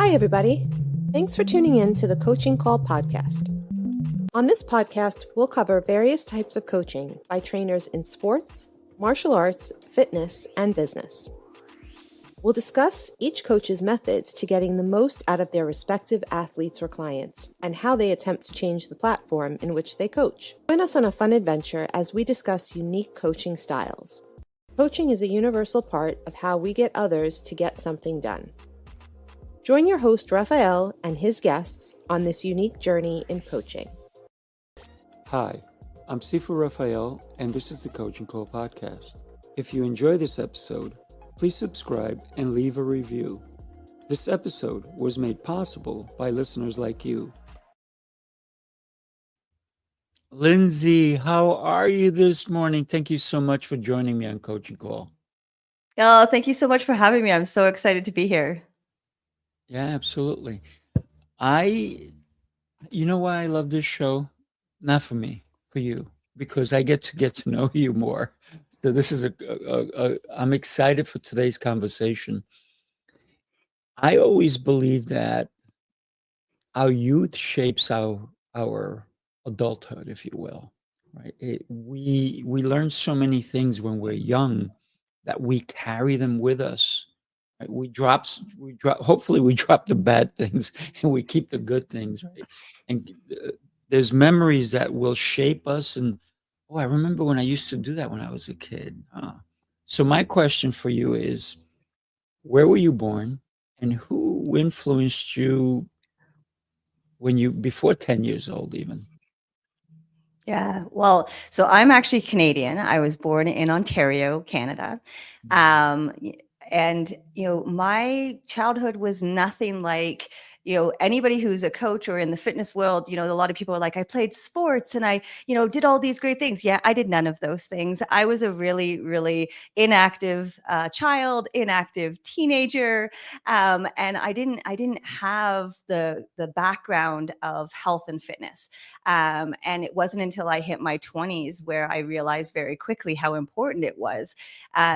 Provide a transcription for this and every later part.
Hi, everybody. Thanks for tuning in to the Coaching Call podcast. On this podcast, we'll cover various types of coaching by trainers in sports, martial arts, fitness, and business. We'll discuss each coach's methods to getting the most out of their respective athletes or clients and how they attempt to change the platform in which they coach. Join us on a fun adventure as we discuss unique coaching styles. Coaching is a universal part of how we get others to get something done. Join your host, Rafael, and his guests on this unique journey in coaching. Hi, I'm Sifu Rafael, and this is the Coaching Call podcast. If you enjoy this episode, please subscribe and leave a review. This episode was made possible by listeners like you. Lindsay, how are you this morning? Thank you so much for joining me on Coaching Call. Oh, thank you so much for having me. I'm so excited to be here. Yeah, absolutely. You know why I love this show? Not for me, for you, because I get to know you more. So this is I'm excited for today's conversation. I always believe that our youth shapes our adulthood, if you will, right? We learn so many things when we're young that we carry them with us. Right? Hopefully we drop the bad things and we keep the good things, right? And there's memories that will shape us. And I remember when I used to do that when I was a kid. So my question for you is, where were you born and who influenced you before 10 years old even? Yeah, well, so I'm actually Canadian. I was born in Ontario, Canada. And my childhood was nothing like anybody who's a coach or in the fitness world. A lot of people are like, I played sports and I did all these great things. Yeah, I did none of those things. I was a really, really inactive child, inactive teenager, and I didn't have the background of health and fitness. And it wasn't until I hit my 20s where I realized very quickly how important it was.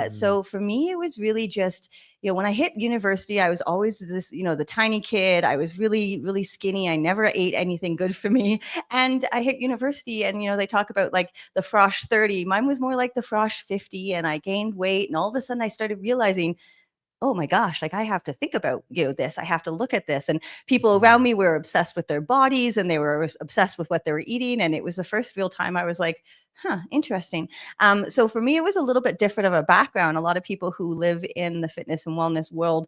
So for me, it was really just, when I hit university, I was always this, the tiny kid. I was really, really skinny. I never ate anything good for me. And I hit university and, they talk about like the Frosh 30. Mine was more like the Frosh 50. And I gained weight. And all of a sudden I started realizing, oh my gosh, like I have to think about, this, I have to look at this. And people around me were obsessed with their bodies and they were obsessed with what they were eating. And it was the first real time I was like, interesting. So for me, it was a little bit different of a background. A lot of people who live in the fitness and wellness world,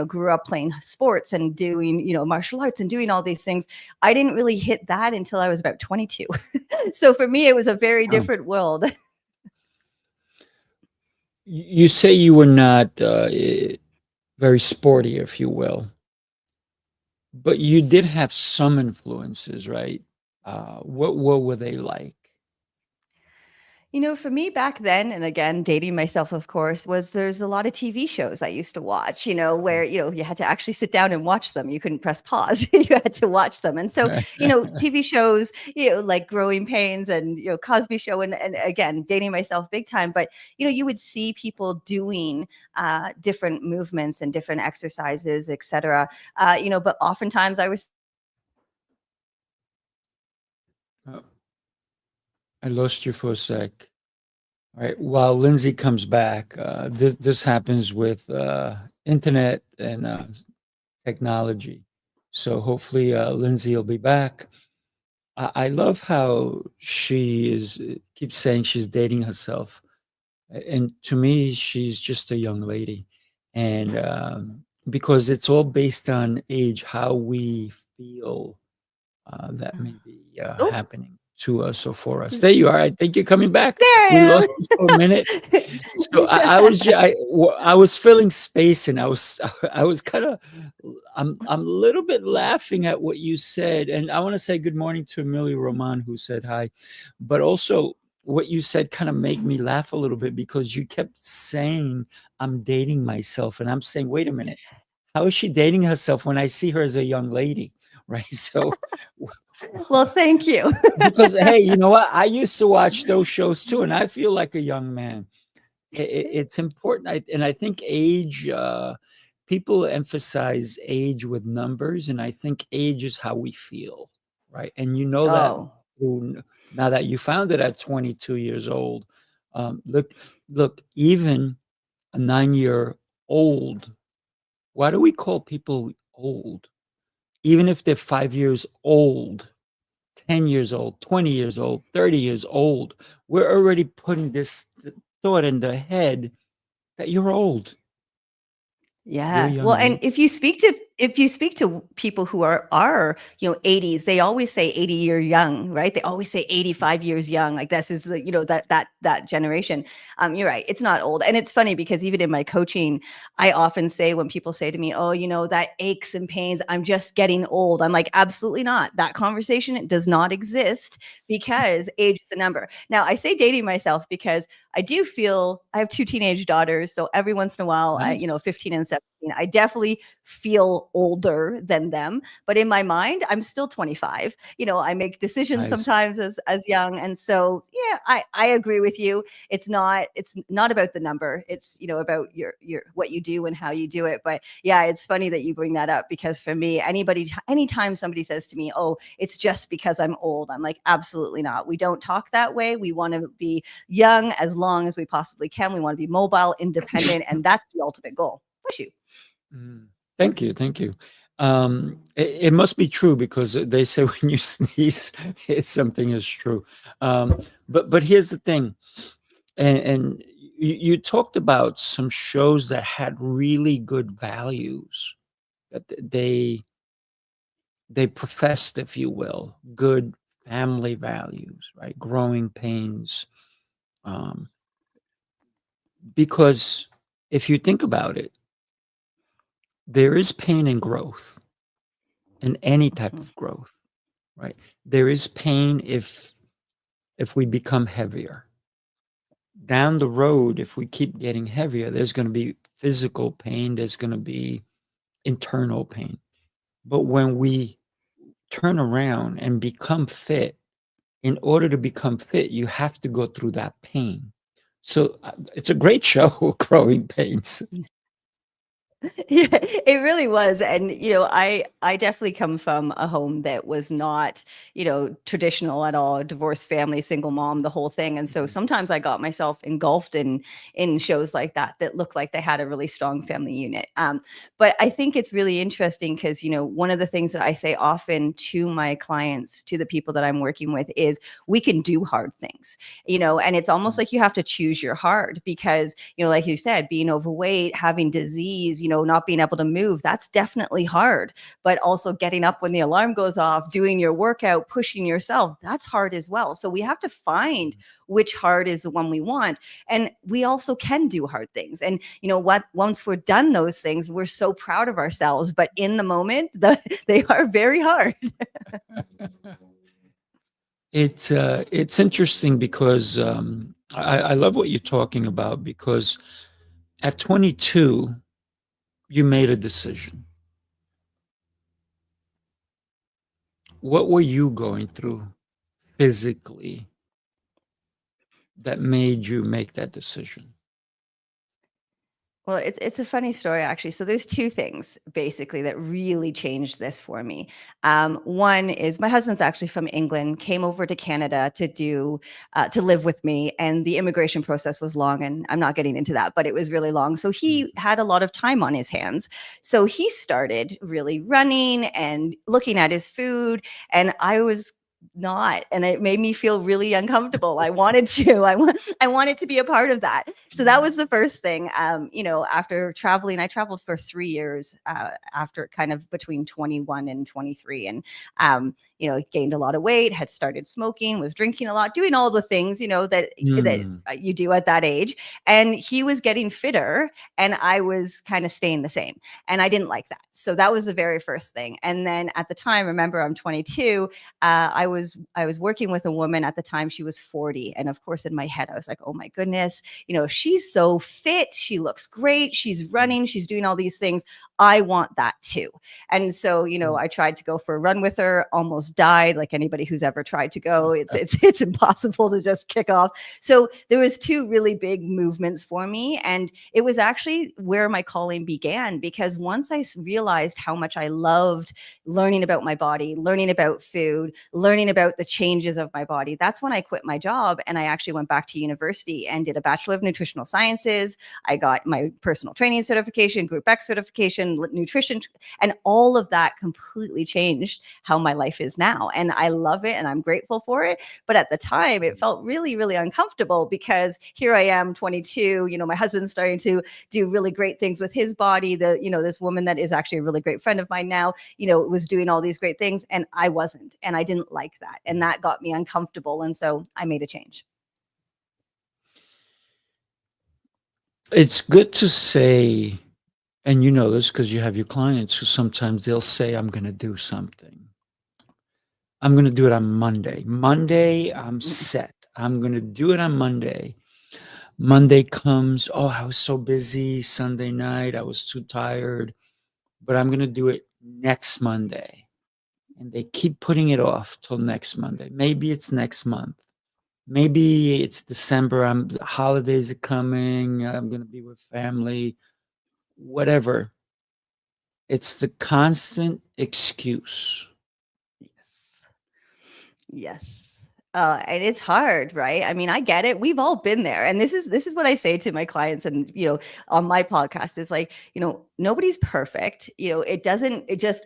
grew up playing sports and doing, martial arts and doing all these things. I didn't really hit that until I was about 22. So for me, it was a very different world. You say you were not very sporty, if you will, but you did have some influences, right? What were they like? For me back then, and again, dating myself, of course, there's a lot of TV shows I used to watch, where, you had to actually sit down and watch them. You couldn't press pause. You had to watch them. And so, TV shows, like Growing Pains and, Cosby Show and again, dating myself big time. But, you would see people doing different movements and different exercises, et cetera. But oftentimes I was. I lost you for a sec. All right. While Lindsay comes back, this happens with internet and technology. So hopefully Lindsay will be back. I love how she keeps saying she's dating herself. And to me, she's just a young lady. And because it's all based on age, how we feel that may be happening to us or for us. There you are. I think you're coming back. There I We am. lost you for a minute. So I was filling space, and I was kind of I'm a little bit laughing at what you said, and I want to say good morning to Amelia Roman, who said hi, but also what you said kind of made me laugh a little bit because you kept saying I'm dating myself, and I'm saying, wait a minute, how is she dating herself when I see her as a young lady? Right. So, Well, thank you. because, hey, you know what? I used to watch those shows too, and I feel like a young man. It's important. And I think age people emphasize age with numbers, and I think age is how we feel, right? And you know that Oh, now that you found it at 22 years old. Look, look, even a 9-year old. Why do we call people old? Even if they're 5 years old, 10 years old, 20 years old, 30 years old, we're already putting this thought in their head that you're old. You're a yeah. young Well, and lady. if you speak to people who are 80s, they always say 80-year young, right? They always say 85 years young. Like this is the, that generation. You're right. It's not old. And it's funny because even in my coaching, I often say when people say to me, "Oh, that aches and pains, I'm just getting old." I'm like, absolutely not. That conversation does not exist because age is a number. Now, I say dating myself because I do feel I have two teenage daughters. So every once in a while, Nice. 15 and 17, I definitely feel older than them. But in my mind, I'm still 25. I make decisions Nice. sometimes as young. And so, yeah, I agree with you. It's not about the number. It's, about your what you do and how you do it. But yeah, it's funny that you bring that up because for me, anytime somebody says to me, "Oh, it's just because I'm old," I'm like, absolutely not. We don't talk that way. We want to be young as long as we possibly can. We want to be mobile, independent, and that's the ultimate goal. Bless you. Mm. Thank you. Thank you. It must be true because they say when you sneeze, something is true. But here's the thing, and you talked about some shows that had really good values that they professed, if you will, good family values, right? Growing pains. Um, because if you think about it, there is pain in growth, in any type Mhm. of growth, right? There is pain if we become heavier. Down the road, if we keep getting heavier, there's going to be physical pain, there's going to be internal pain. But when we turn around and become fit, in order to become fit, you have to go through that pain. So it's a great show, Growing Pains. Yeah, it really was. And, I definitely come from a home that was not, traditional at all, divorced family, single mom, the whole thing. And so Mhm. sometimes I got myself engulfed in shows like that looked like they had a really strong family unit. But I think it's really interesting because, one of the things that I say often to my clients, to the people that I'm working with is we can do hard things, and it's almost like you have to choose your hard because, like you said, being overweight, having disease, not being able to move, that's definitely hard. But also getting up when the alarm goes off, doing your workout, pushing yourself, that's hard as well. So we have to find which hard is the one we want. And we also can do hard things. And what, once we're done those things, we're so proud of ourselves. But in the moment, they are very hard. It's interesting because I love what you're talking about because at 22 you made a decision. What were you going through physically that made you make that decision? Well, it's a funny story actually. So there's two things basically that really changed this for me. One is my husband's actually from England, came over to Canada to live with me, and the immigration process was long, and I'm not getting into that, but it was really long. So he had a lot of time on his hands. So he started really running and looking at his food, and I was not, and it made me feel really uncomfortable. I wanted to be a part of that. So that was the first thing. After traveling, I traveled for 3 years after kind of between 21 and 23, and gained a lot of weight, had started smoking, was drinking a lot, doing all the things that Mm. you do at that age. And he was getting fitter, and I was kind of staying the same, and I didn't like that. So that was the very first thing. And then at the time, remember, I'm 22. I I was working with a woman at the time. She was 40, and of course, in my head, I was like, "Oh my goodness, she's so fit. She looks great. She's running. She's doing all these things. I want that too." And so, I tried to go for a run with her. Almost died. Like anybody who's ever tried to go, it's impossible to just kick off. So there was two really big movements for me, and it was actually where my calling began, because once I realized how much I loved learning about my body, learning about food, learning about the changes of my body, that's when I quit my job and I actually went back to university and did a Bachelor of Nutritional Sciences. I got my personal training certification, Group X certification, nutrition, and all of that completely changed how my life is now. And I love it and I'm grateful for it. But at the time, it felt really, really uncomfortable, because here I am, 22, my husband's starting to do really great things with his body. This woman that is actually a really great friend of mine now, was doing all these great things, and I wasn't, and I didn't like that. And that got me uncomfortable. And so I made a change. It's good to say, and you know this because you have your clients who sometimes they'll say, I'm going to do something. I'm going to do it on Monday. Monday, I'm set. I'm going to do it on Monday. Monday comes, oh, I was so busy Sunday night. I was too tired, but I'm going to do it next Monday. And they keep putting it off till next Monday. Maybe it's next month. Maybe it's December. Holidays are coming. I'm going to be with family, whatever. It's the constant excuse. Yes. Yes. And it's hard, right? I mean, I get it. We've all been there. And this is what I say to my clients, and on my podcast is like, nobody's perfect. I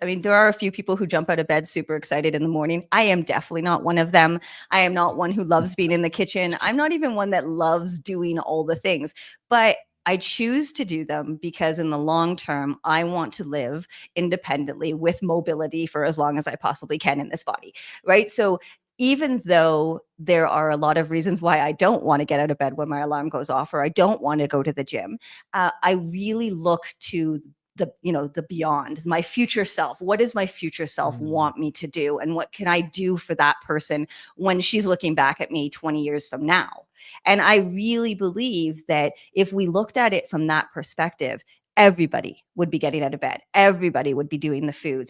mean, there are a few people who jump out of bed super excited in the morning. I am definitely not one of them. I am not one who loves being in the kitchen. I'm not even one that loves doing all the things. But I choose to do them because in the long term, I want to live independently with mobility for as long as I possibly can in this body, right? So even though there are a lot of reasons why I don't want to get out of bed when my alarm goes off, or I don't want to go to the gym, I really look to the beyond, my future self. What does my future self want me to do, and what can I do for that person when she's looking back at me 20 years from now? And I really believe that if we looked at it from that perspective, everybody would be getting out of bed. Everybody would be doing the foods.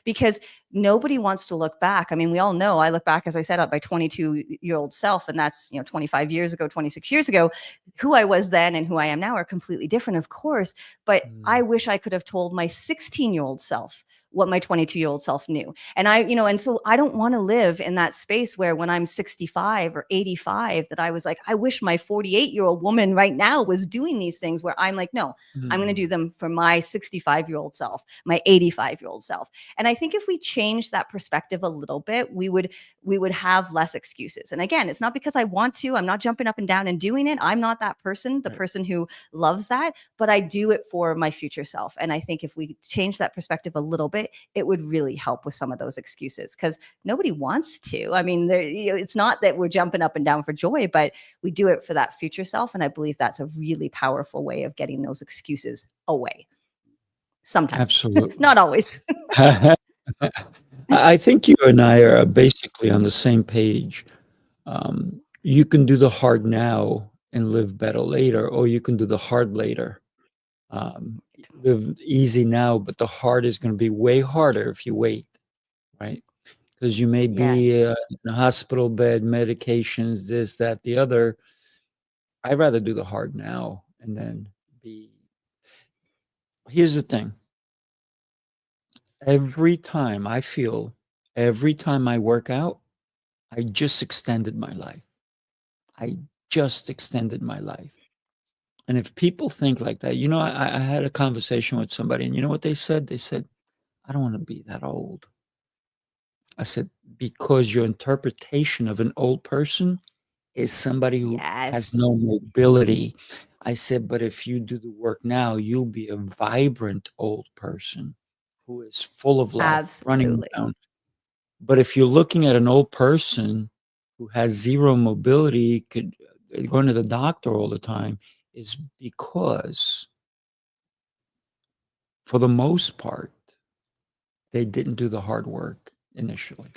Because nobody wants to look back. I mean, we all know, I look back, as I said, at my 22-year-old self, and that's 25 years ago, 26 years ago. Who I was then and who I am now are completely different, of course. But I wish I could have told my 16-year-old self what my 22-year-old self knew. And and so I don't want to live in that space where when I'm 65 or 85, that I was like, I wish my 48-year-old woman right now was doing these things, where I'm like, no, I'm going to do them for my 65-year-old self, my 85-year-old self. And I think if we change that perspective a little bit, we would have less excuses. And again, it's not because I want to. I'm not jumping up and down and doing it. I'm not that person, the person who loves that, but I do it for my future self. And I think if we change that perspective a little bit, it would really help with some of those excuses, because nobody wants to. I mean, it's not that we're jumping up and down for joy, but we do it for that future self. And I believe that's a really powerful way of getting those excuses away. Sometimes. Absolutely. Not always. I think you and I are basically on the same page. You can do the hard now and live better later, or you can do the hard later. Live easy now, but the hard is going to be way harder if you wait, right? Because you may be Yes. in a hospital bed, medications, this, that, the other. I'd rather do the hard now and then be. Here's the thing. Every time I work out, I just extended my life. I just extended my life. And if people think like that, I had a conversation with somebody, and you know what they said? They said, I don't want to be that old. I said, because your interpretation of an old person is somebody who Yes. has no mobility. I said, but if you do the work now, you'll be a vibrant old person who is full of life, running Absolutely. around. But if you're looking at an old person who has zero mobility, going to the doctor all the time, is because, for the most part, they didn't do the hard work initially.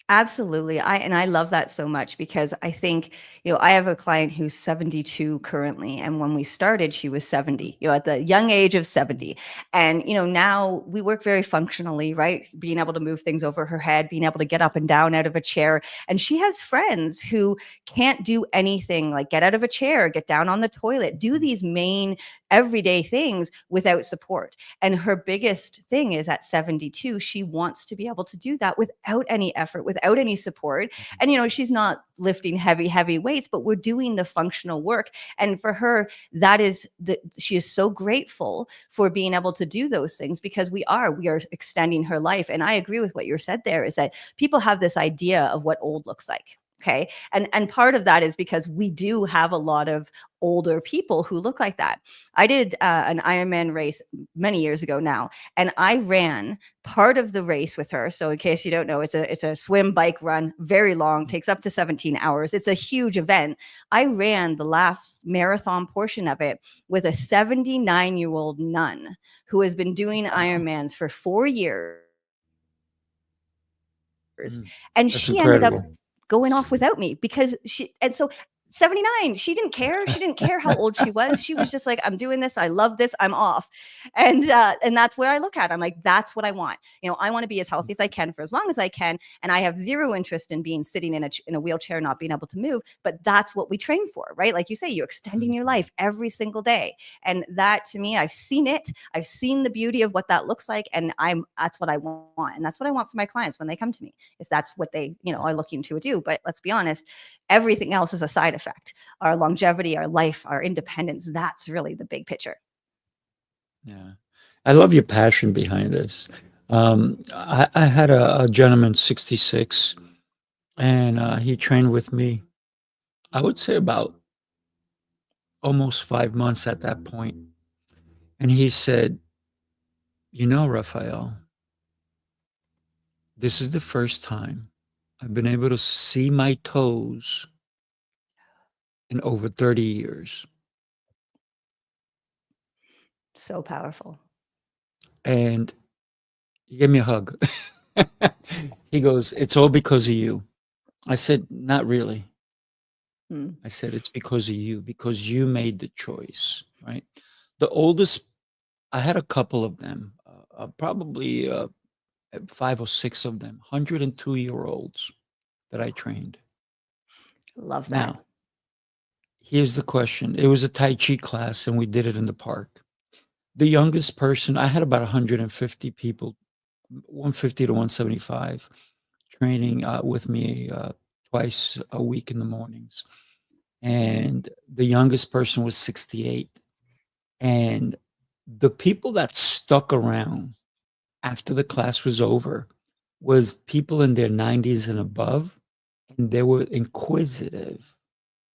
Absolutely. I love that so much because I think, I have a client who's 72 currently. And when we started, she was 70, at the young age of 70. And, now we work very functionally, right? Being able to move things over her head, being able to get up and down out of a chair. And she has friends who can't do anything like get out of a chair, get down on the toilet, do these main everyday things without support. And her biggest thing is at 72, she wants to be able to do that without any effort, without any support. And, she's not lifting heavy weights, but we're doing the functional work. And for her, she is so grateful for being able to do those things because we are extending her life. And I agree with what you said there is that people have this idea of what old looks like. Okay. And part of that is because we do have a lot of older people who look like that. I did an Ironman race many years ago now, and I ran part of the race with her. So in case you don't know, it's a swim, bike, run, very long, takes up to 17 hours. It's a huge event. I ran the last marathon portion of it with a 79-year-old nun who has been doing Ironmans for 4 years. Mm, And that's she ended up incredible. going off without me because and so 79, she didn't care. She didn't care how old she was. She was just like, I'm doing this. I love this. I'm off. And that's where I look at it. I'm like, that's what I want. I want to be as healthy as I can for as long as I can. And I have zero interest in being sitting in a wheelchair, not being able to move. But that's what we train for, right? Like you say, you're extending your life every single day. And that to me, I've seen it. I've seen the beauty of what that looks like. And that's what I want. And that's what I want for my clients when they come to me, if that's what they, are looking to do. But let's be honest, everything else is a side effect. Our longevity, our life, our independence, that's really the big picture. Yeah. I love your passion behind this. I had a gentleman, 66, and he trained with me, I would say about almost 5 months at that point. And he said, Raphael, this is the first time I've been able to see my toes in over 30 years. So powerful. And he gave me a hug. He goes, it's all because of you. I said, not really. I said, it's because of you, because you made the choice, right? The oldest, I had a couple of them, probably 5 or 6 of them, 102-year-olds that I trained. Love that. Now, here's the question. It was a Tai Chi class, and we did it in the park. The youngest person, I had about 150 people, 150 to 175, training with me twice a week in the mornings. And the youngest person was 68. And the people that stuck around after the class was over was people in their 90s and above, and they were inquisitive.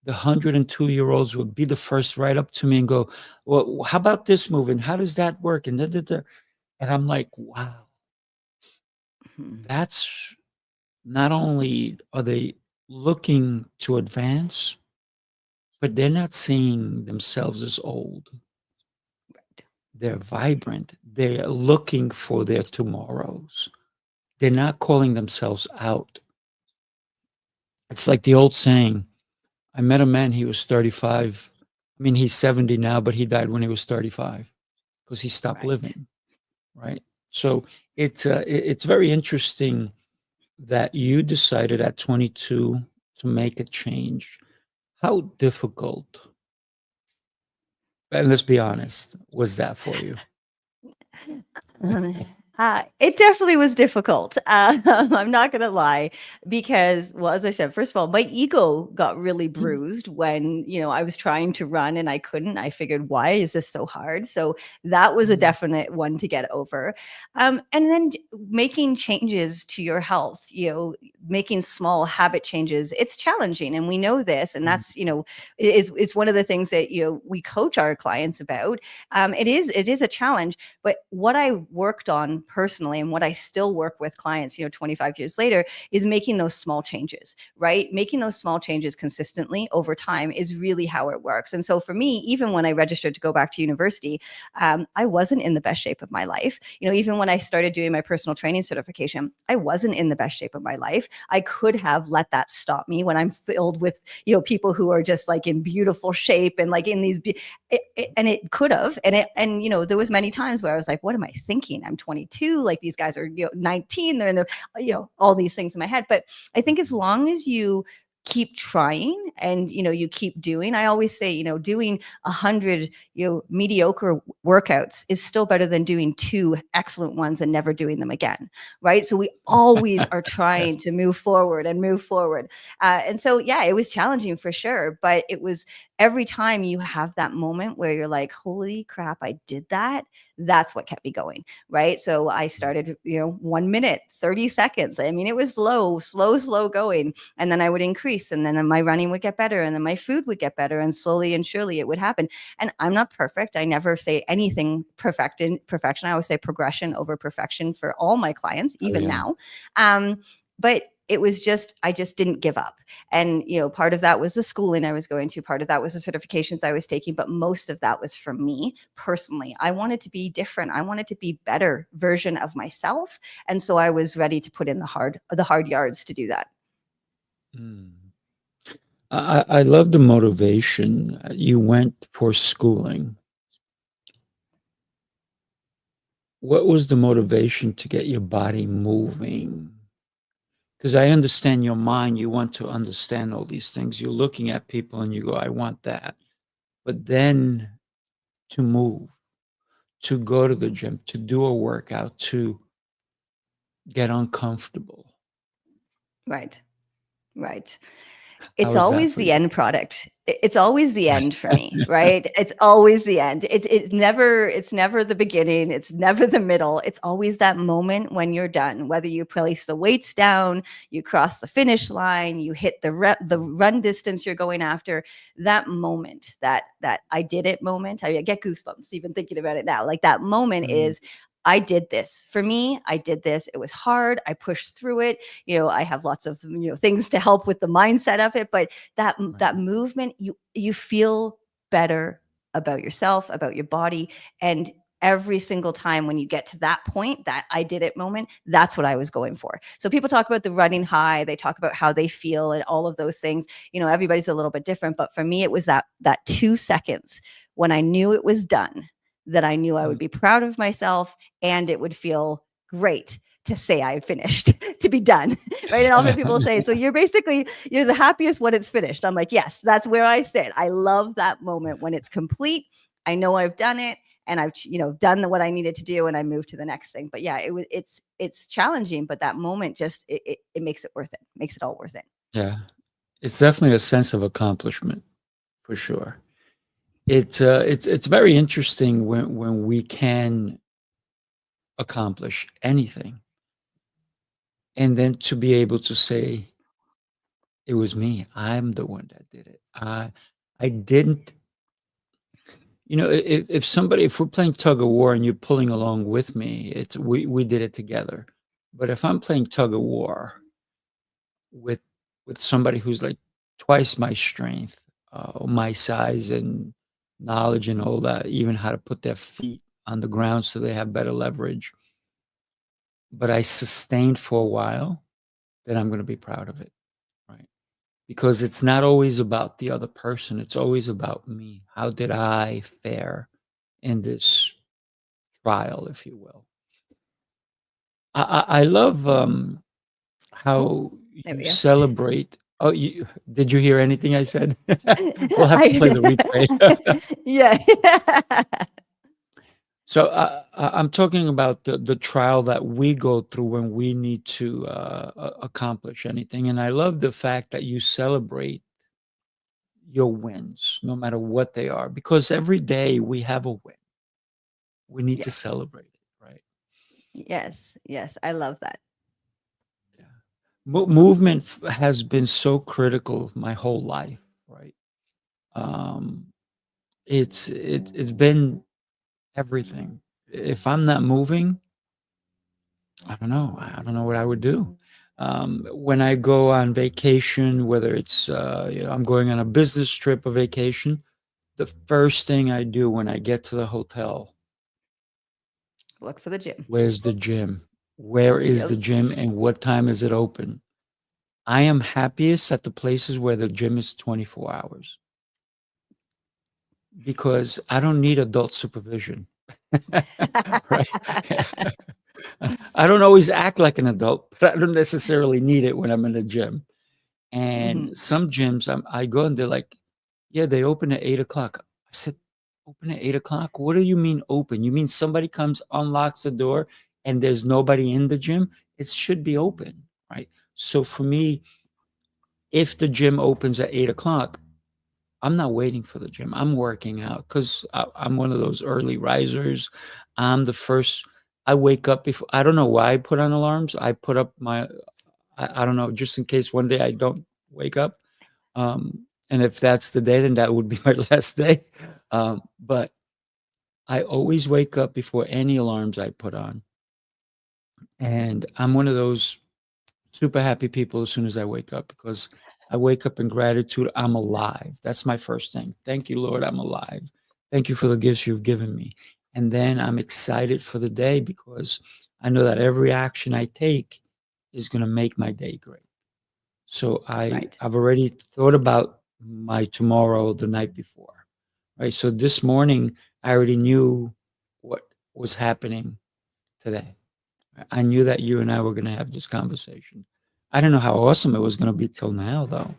The 102-year-olds would be the first right up to me and go, well, how about this move? And how does that work? And and I'm like, wow, that's not only are they looking to advance, but they're not seeing themselves as old. They're vibrant. They're looking for their tomorrows. They're not calling themselves out. It's like the old saying, I met a man, he was 35. I mean, he's 70 now, but he died when he was 35 because he stopped Right. living, right? So it's very interesting that you decided at 22 to make a change. How difficult, and let's be honest, was that for you? It definitely was difficult. I'm not going to lie because, well, as I said, first of all, my ego got really bruised when, I was trying to run and I couldn't. I figured, why is this so hard? So that was a definite one to get over. And then making changes to your health, making small habit changes, it's challenging. And we know this. And that's, it's one of the things that, we coach our clients about. It is a challenge. But what I worked on personally and what I still work with clients, 25 years later, is making those small changes, right? Making those small changes consistently over time is really how it works. And so for me, even when I registered to go back to university, I wasn't in the best shape of my life. Even when I started doing my personal training certification, I wasn't in the best shape of my life. I could have let that stop me when I'm filled with, people who are just like in beautiful shape and like in these, and it could have, and there was many times where I was like, what am I thinking? I'm 22, like these guys are, 19, they're in the, all these things in my head. But I think as long as you keep trying and you keep doing, I always say, doing 100 mediocre workouts is still better than doing 2 excellent ones and never doing them again, right? So we always are trying Yes. to move forward and move forward. And so yeah, it was challenging for sure, but it was every time you have that moment where you're like, holy crap, I did that. That's what kept me going, right? So I started 1 minute, 30 seconds. I mean, it was slow going, and then I would increase, and then my running would get better, and then my food would get better, and slowly and surely it would happen. And I'm not perfect. I never say anything perfection. I always say progression over perfection for all my clients, Oh, even yeah. now. But it was just, I just didn't give up. And part of that was the schooling I was going to, part of that was the certifications I was taking, but most of that was for me personally. I wanted to be different. I wanted to be better version of myself, and so I was ready to put in the hard yards to do that. Mm. I love the motivation. You went for schooling. What was the motivation to get your body moving? Because I understand your mind, you want to understand all these things. You're looking at people and you go, I want that. But then to move, to go to the gym, to do a workout, to get uncomfortable. Right. Right. How It's is that always for the you? end product. It's always the end for me, right? It's always the end. It's never the beginning. It's never the middle. It's always that moment when you're done. Whether you place the weights down, you cross the finish line, you hit the run distance you're going after. That moment, that I did it moment. I get goosebumps even thinking about it now. Like that moment Mm, is, I did this. For me, I did this. It was hard. I pushed through it. I have lots of things to help with the mindset of it, but that right. movement, you feel better about yourself, about your body. And every single time when you get to that point, that I did it moment, that's what I was going for. So people talk about the running high, they talk about how they feel and all of those things. Everybody's a little bit different, but for me it was that 2 seconds when I knew it was done, that I knew I would Mm. be proud of myself, and it would feel great to say I finished, to be done, right? And often people say, so you're the happiest when it's finished. I'm like, yes, that's where I sit. I love that moment when it's complete. I know I've done it, and I've done what I needed to do, and I move to the next thing. But yeah, it's challenging, but that moment just it makes it worth it. Makes it all worth it. Yeah, it's definitely a sense of accomplishment for sure. It's very interesting when we can accomplish anything, and then to be able to say, "It was me. I'm the one that did it. I didn't." If we're playing tug of war and you're pulling along with me, it's we did it together. But if I'm playing tug of war with somebody who's like twice my strength, my size and knowledge and all that, even how to put their feet on the ground so they have better leverage, but I sustained for a while, then I'm going to be proud of it, right? Because it's not always about the other person. It's always about me. How did I fare in this trial, if you will? I love how There you we go. celebrate. Oh, did you hear anything I said? We'll have to play the replay. I, yeah. So I'm talking about the trial that we go through when we need to accomplish anything, and I love the fact that you celebrate your wins, no matter what they are, because every day we have a win. We need to Yes. celebrate it, right? Yes. Yes. I love that. Yeah. Movement has been so critical my whole life, right? Um, it's been everything. If I'm not moving, I don't know. I don't know what I would do. When I go on vacation, whether it's I'm going on a business trip, a vacation, the first thing I do when I get to the hotel, Look for the gym. where's the gym? Where is the Yep. gym and what time is it open? I am happiest at the places where the gym is 24 hours because I don't need adult supervision. Right? I don't always act like an adult, but I don't necessarily need it when I'm in the gym. And Mhm. some gyms, I go and they're like, yeah, they open at 8 o'clock. I said, open at 8 o'clock? What do you mean open? You mean somebody comes, unlocks the door, and there's nobody in the gym? It should be open, right? So for me, if the gym opens at 8 o'clock, I'm not waiting for the gym. I'm working out because I'm one of those early risers. I'm the first. I wake up before. I don't know why I put on alarms. I put up my. I don't know, just in case one day I don't wake up. And if that's the day, then that would be my last day. But I always wake up before any alarms I put on, and I'm one of those super happy people as soon as I wake up because I wake up in gratitude. I'm alive. That's my first thing. Thank you, Lord, I'm alive. Thank you for the gifts you've given me. And then I'm excited for the day because I know that every action I take is going to make my day great. So Right. I've already thought about my tomorrow the night before. Right. So this morning I already knew what was happening today. I knew that you and I were going to have this conversation. I don't know how awesome it was going to be till now, though.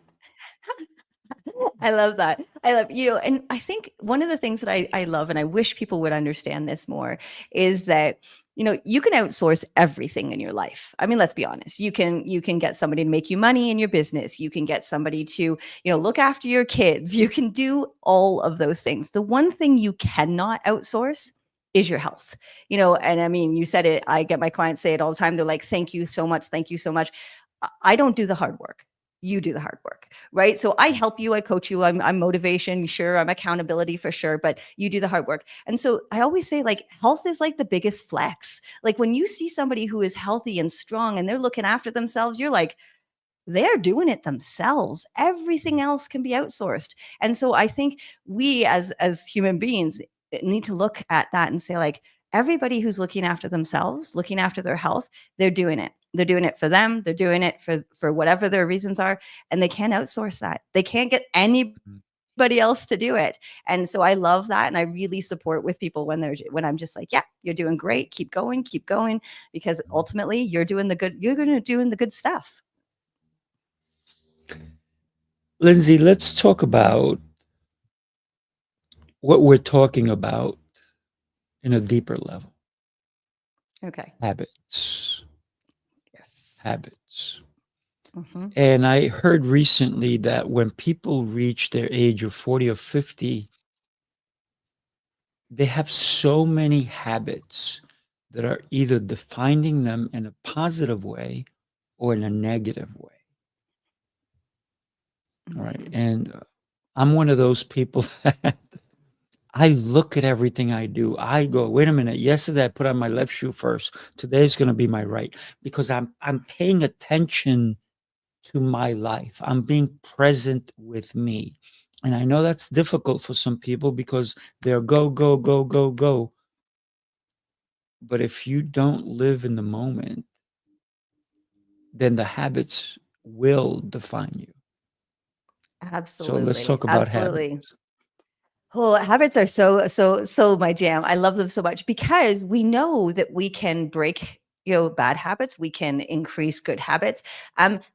I love that. I love, and I think one of the things that I love, and I wish people would understand this more, is that, you can outsource everything in your life. I mean, let's be honest. You can get somebody to make you money in your business. You can get somebody to, look after your kids. You can do all of those things. The one thing you cannot outsource is your health. And I mean, you said it, I get my clients say it all the time. They're like, thank you so much. Thank you so much. I don't do the hard work. You do the hard work, right? So I help you, I coach you, I'm motivation, sure, I'm accountability for sure, but you do the hard work. And so I always say, like, health is like the biggest flex. Like when you see somebody who is healthy and strong and they're looking after themselves, you're like, they're doing it themselves. Everything else can be outsourced. And so I think we as human beings need to look at that and say, like, everybody who's looking after themselves, looking after their health, they're doing it. They're doing it for them. They're doing it for whatever their reasons are, and they can't outsource that. They can't get anybody else to do it. And so I love that, and I really support with people when I'm just like, yeah, you're doing great. Keep going, because ultimately you're doing the good. You're going to doing the good stuff. Lindsay, let's talk about what we're talking about in a deeper level. Okay. Habits. Yes. Habits. Mm-hmm. And I heard recently that when people reach their age of 40 or 50, they have so many habits that are either defining them in a positive way or in a negative way. All right. Mm-hmm. And I'm one of those people that I look at everything I do. I go, wait a minute. Yesterday I put on my left shoe first. Today's going to be my right because I'm paying attention to my life. I'm being present with me. And I know that's difficult for some people because they're go, go, go, go, go. But if you don't live in the moment, then the habits will define you. So let's Absolutely. talk about Absolutely. habits. Oh, habits are so my jam. I love them so much because we know that we can break, bad habits. We can increase good habits.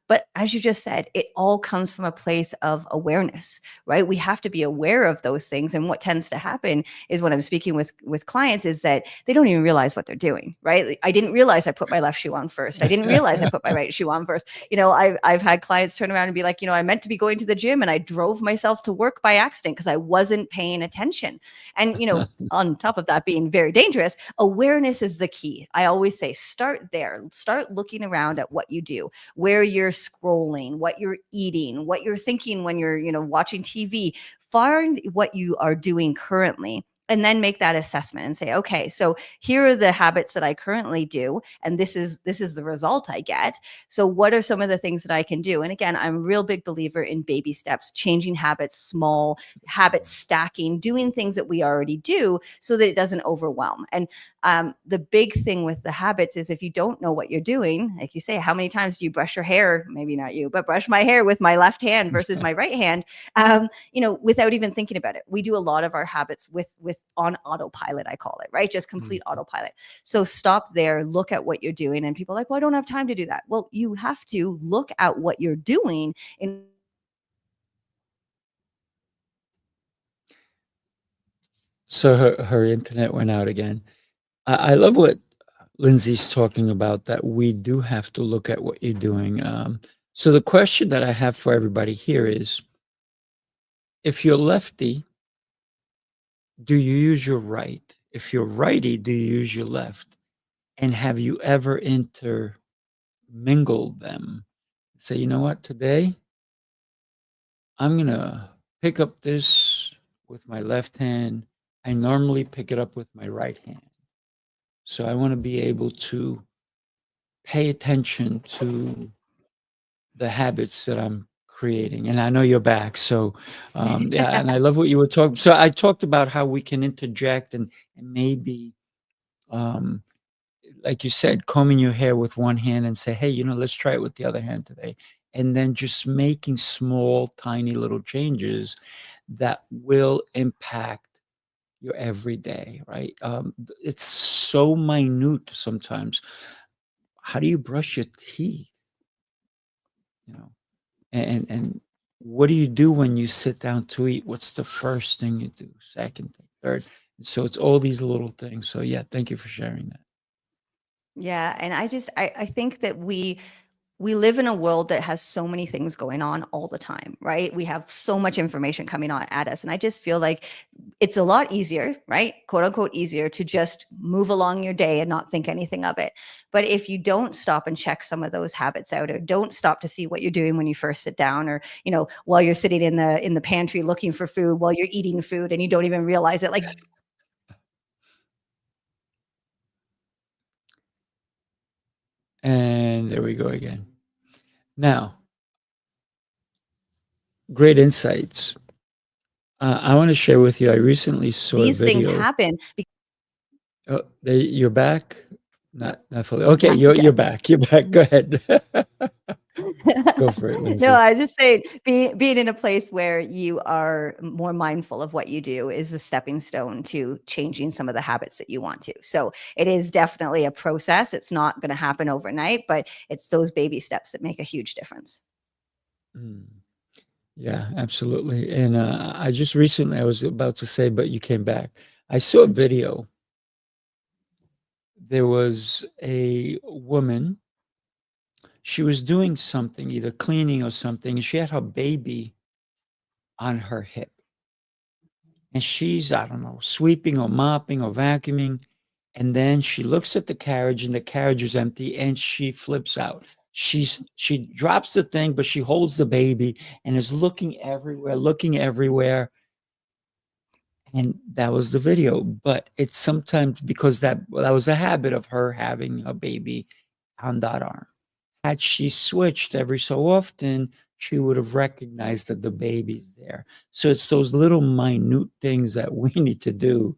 But as you just said, it all comes from a place of awareness, right? We have to be aware of those things. And what tends to happen is when I'm speaking with clients is that they don't even realize what they're doing, right? Like, I didn't realize I put my left shoe on first. I didn't realize I put my right shoe on first. I've had clients turn around and be like, I meant to be going to the gym and I drove myself to work by accident because I wasn't paying attention. And, on top of that being very dangerous, awareness is the key. I always say, start there, start looking around at what you do, where you're scrolling, what you're eating, what you're thinking when you're, watching TV. Find what you are doing currently and then make that assessment and say, okay, so here are the habits that I currently do, and this is the result I get. So what are some of the things that I can do? And again, I'm a real big believer in baby steps, changing habits, small habits, stacking, doing things that we already do so that it doesn't overwhelm. And the big thing with the habits is if you don't know what you're doing, like you say, how many times do you brush your hair? Maybe not you, but brush my hair with my left hand versus my right hand, without even thinking about it. We do a lot of our habits with on autopilot, I call it, right? Just complete autopilot. So stop there, look at what you're doing. And people are like, well, I don't have time to do that. Well, you have to look at what you're doing in. So her internet went out again. I love what Lindsay's talking about, that we do have to look at what you're doing. So the question that I have for everybody here is, if you're lefty, do you use your right? If you're righty, do you use your left? And have you ever intermingled them? Say, you know what, today I'm going to pick up this with my left hand. I normally pick it up with my right hand. So I want to be able to pay attention to the habits that I'm creating. And I know you're back. So, yeah, and I love what you were talking. So I talked about how we can interject and maybe, um, like you said, combing your hair with one hand and say, hey, let's try it with the other hand today. And then just making small, tiny little changes that will impact your everyday, right? It's so minute sometimes. How do you brush your teeth? You know, and what do you do when you sit down to eat? What's the first thing you do? Second thing, third. So it's all these little things. So yeah, thank you for sharing that. Yeah, and I think that we live in a world that has so many things going on all the time, right? We have so much information coming on at us. And I just feel like it's a lot easier, right? Quote unquote, easier to just move along your day and not think anything of it. But if you don't stop and check some of those habits out, or don't stop to see what you're doing when you first sit down, or, while you're sitting in the pantry looking for food, while you're eating food and you don't even realize it, like. And there we go again. Now, great insights. I want to share with you. I recently saw a These things video. happen. Oh, there, you're back. Not fully. Okay, you're Okay. back. You're back. Go ahead. Go for it, No, Lindsay. I just say being in a place where you are more mindful of what you do is a stepping stone to changing some of the habits that you want to. So it is definitely a process. It's not going to happen overnight, but it's those baby steps that make a huge difference. Mm. Yeah, absolutely. And I just recently, I was about to say, but you came back. I saw a video. There was a woman. She was doing something, either cleaning or something, and she had her baby on her hip. And she's, I don't know, sweeping or mopping or vacuuming. And then she looks at the carriage and the carriage is empty and she flips out. She drops the thing, but she holds the baby and is looking everywhere, looking everywhere. And that was the video. But it's sometimes because that was a habit of her having a baby on that arm. Had she switched every so often, she would have recognized that the baby's there. So it's those little minute things that we need to do,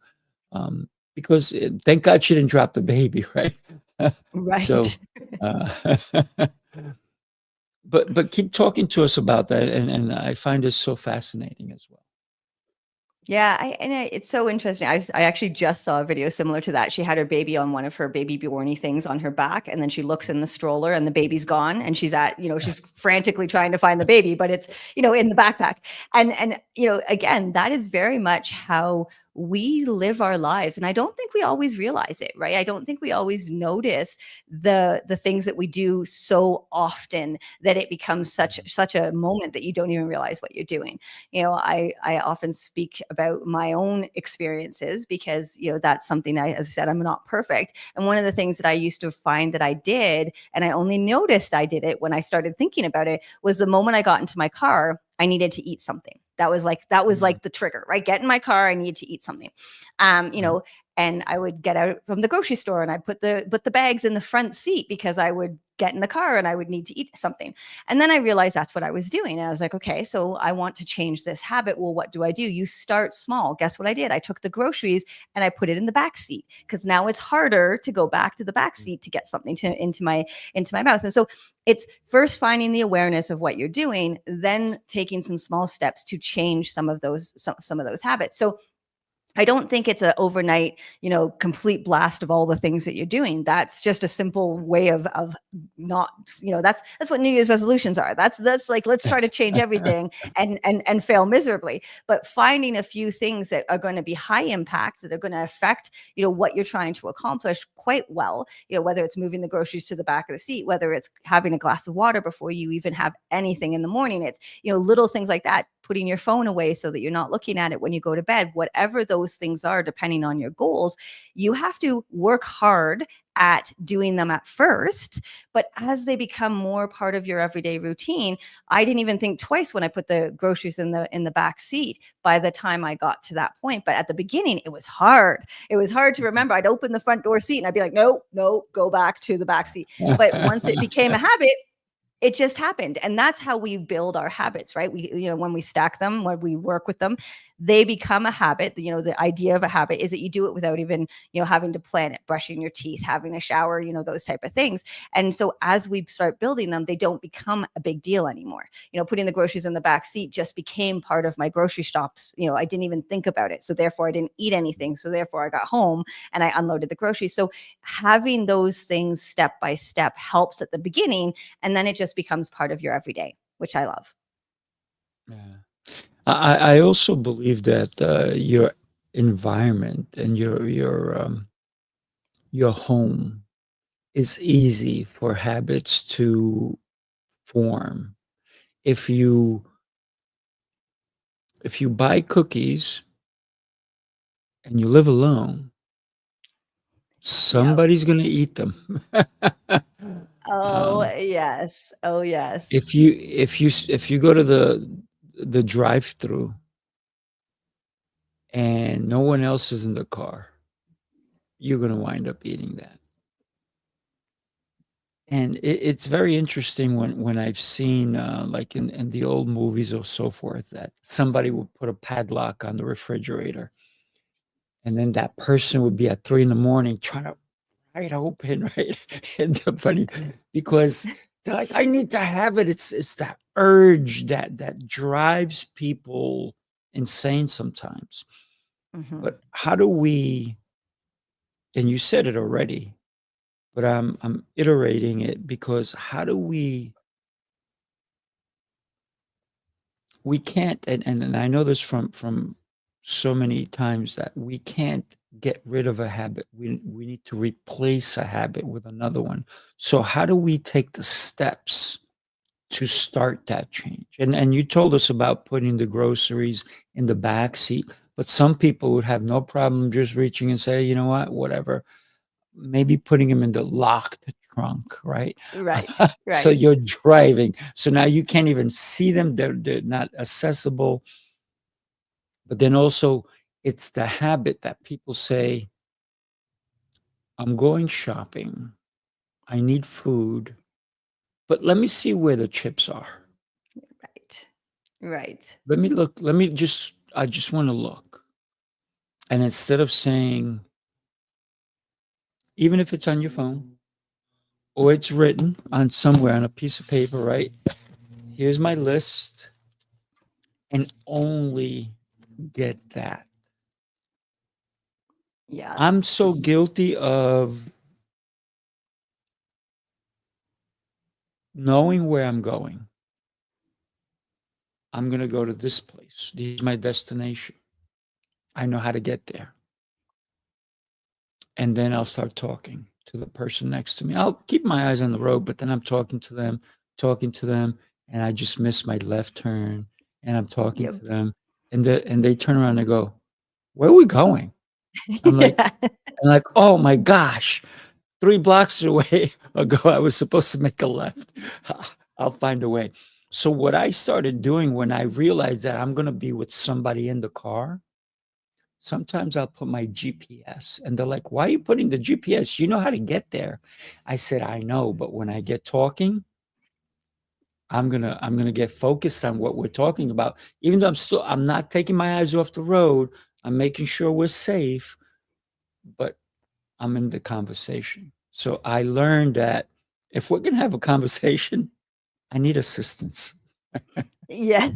because thank God she didn't drop the baby, right? So, Right. uh, but keep talking to us about that, and I find this so fascinating as well. Yeah, it's so interesting. I actually just saw a video similar to that. She had her baby on one of her baby Bjorny things on her back, and then she looks in the stroller, and the baby's gone, and she's frantically trying to find the baby, but it's in the backpack. And again, that is very much how we live our lives, and I don't think we always realize it, right? I don't think we always notice the things that we do so often that it becomes such a moment that you don't even realize what you're doing. I often speak about my own experiences because, that's something as I said, I'm not perfect. And one of the things that I used to find that I did, and I only noticed I did it when I started thinking about it, was the moment I got into my car, I needed to eat something. That was like the trigger, right? Get in my car. I need to eat something. You know, and I would get out from the grocery store and I'd put the bags in the front seat because I would get in the car and I would need to eat something. And then I realized that's what I was doing. And I was like, okay, so I want to change this habit. Well, what do? You start small. Guess what I did? I took the groceries and I put it in the back seat, because now it's harder to go back to the back seat to get something into my mouth. And so it's first finding the awareness of what you're doing, then taking some small steps to change some of those habits. So I don't think it's an overnight, complete blast of all the things that you're doing. That's just a simple way of not, that's what New Year's resolutions are. That's like, let's try to change everything and fail miserably. But finding a few things that are going to be high impact, that are going to affect, what you're trying to accomplish quite well, whether it's moving the groceries to the back of the seat, whether it's having a glass of water before you even have anything in the morning. It's, little things like that, putting your phone away so that you're not looking at it when you go to bed, whatever those things are, depending on your goals, you have to work hard at doing them at first. But as they become more part of your everyday routine, I didn't even think twice when I put the groceries in the back seat by the time I got to that point. But at the beginning, it was hard. It was hard to remember. I'd open the front door seat and I'd be like, no, go back to the back seat. But once it became a habit, it just happened. And that's how we build our habits, right? We, when we stack them, when we work with them, they become a habit. The idea of a habit is that you do it without even, having to plan it, brushing your teeth, having a shower, those type of things. And so as we start building them, they don't become a big deal anymore. Putting the groceries in the back seat just became part of my grocery stops. I didn't even think about it. So therefore I didn't eat anything. So therefore I got home and I unloaded the groceries. So having those things step by step helps at the beginning. And then it just becomes part of your everyday, which I love. Yeah. I also believe that your environment and your home is easy for habits to form. If you buy cookies and you live alone, somebody's going to eat them. Oh, um, yes. Oh, yes. if you go to the drive-through and no one else is in the car, you're going to wind up eating that. And it's very interesting when I've seen, like in the old movies or so forth, that somebody would put a padlock on the refrigerator, and then that person would be at 3 in the morning trying to pry it open, right? And the funny, because they're like, I need to have it. It's that urge that drives people insane sometimes. Mhm. But how do we? And you said it already, but I'm iterating it, because how do we can't, and I know this from so many times, that we can't get rid of a habit. We need to replace a habit with another one. So how do we take the steps to start that change? And you told us about putting the groceries in the back seat, but some people would have no problem just reaching and say, you know what, whatever, maybe putting them in the locked trunk, right? Right. So Right. you're driving. So now you can't even see them. They're not accessible. But then also, it's the habit that people say, I'm going shopping. I need food, but let me see where the chips are. Right. Right. Let me look. I just want to look. And instead of saying, even if it's on your phone or it's written on somewhere on a piece of paper, right? Here's my list, and only get that. I'm Yes. so guilty of knowing where I'm going. I'm going to go to this place. This is my destination. I know how to get there. And then I'll start talking to the person next to me. I'll keep my eyes on the road, but then I'm talking to them, and I just miss my left turn, and I'm talking Yep. to them, and they turn around and go, "Where are we going?" I'm like, Yeah. "Oh my gosh, 3 blocks away ago, I was supposed to make a left." I'll find a way. So what I started doing when I realized that I'm going to be with somebody in the car, sometimes I'll put my GPS and they're like, why are you putting the GPS? You know how to get there. I said, I know, but when I get talking, I'm gonna get focused on what we're talking about. Even though I'm not taking my eyes off the road, I'm making sure we're safe, but I'm in the conversation. So I learned that if we're gonna have a conversation, I need assistance. Yeah.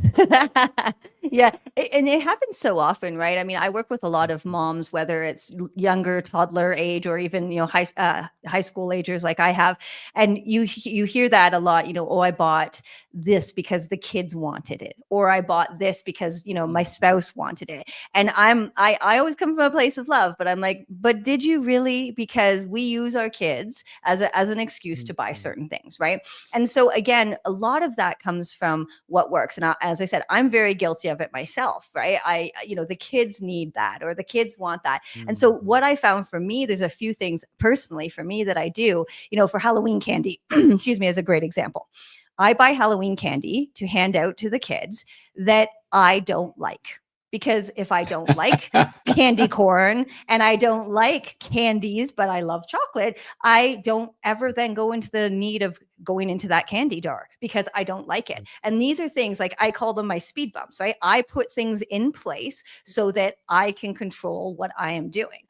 Yeah. And it happens so often, right? I mean, I work with a lot of moms, whether it's younger toddler age or even, high school agers like I have. And you hear that a lot, oh, I bought this because the kids wanted it, or I bought this because, my spouse wanted it. And I always come from a place of love, but I'm like, but did you really? Because we use our kids as an excuse to buy certain things, right? And so again, a lot of that comes from what works. And as I said, I'm very guilty of it myself, right? The kids need that, or the kids want that. And so what I found for me, there's a few things personally for me that I do, for Halloween candy, excuse me, as a great example. I buy Halloween candy to hand out to the kids that I don't like. Because if I don't like candy corn and I don't like candies, but I love chocolate, I don't ever then go into the need of going into that candy jar because I don't like it. And these are things like I call them my speed bumps, right? I put things in place so that I can control what I am doing.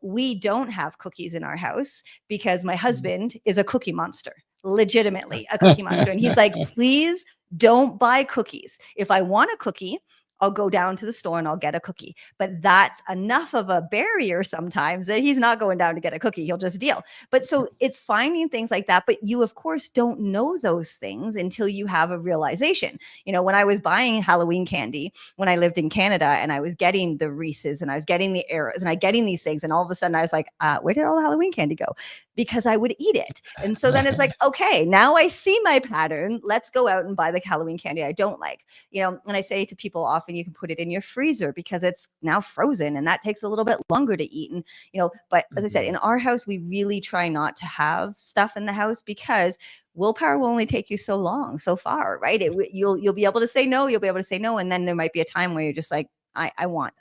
We don't have cookies in our house because my husband is a cookie monster, legitimately a cookie monster. And he's like, please don't buy cookies. If I want a cookie, I'll go down to the store and I'll get a cookie. But that's enough of a barrier sometimes that he's not going down to get a cookie. He'll just deal. But so it's finding things like that. But you, of course, don't know those things until you have a realization. When I was buying Halloween candy, when I lived in Canada and I was getting the Reese's and I was getting the Arrows and I getting these things. And all of a sudden I was like, where did all the Halloween candy go? Because I would eat it. And so then it's like, okay, now I see my pattern. Let's go out and buy the Halloween candy I don't like. And I say to people often, you can put it in your freezer because it's now frozen and that takes a little bit longer to eat. And, but as I said, in our house, we really try not to have stuff in the house because willpower will only take you so long, so far, right? You'll be able to say no, you'll be able to say no. And then there might be a time where you're just like, I want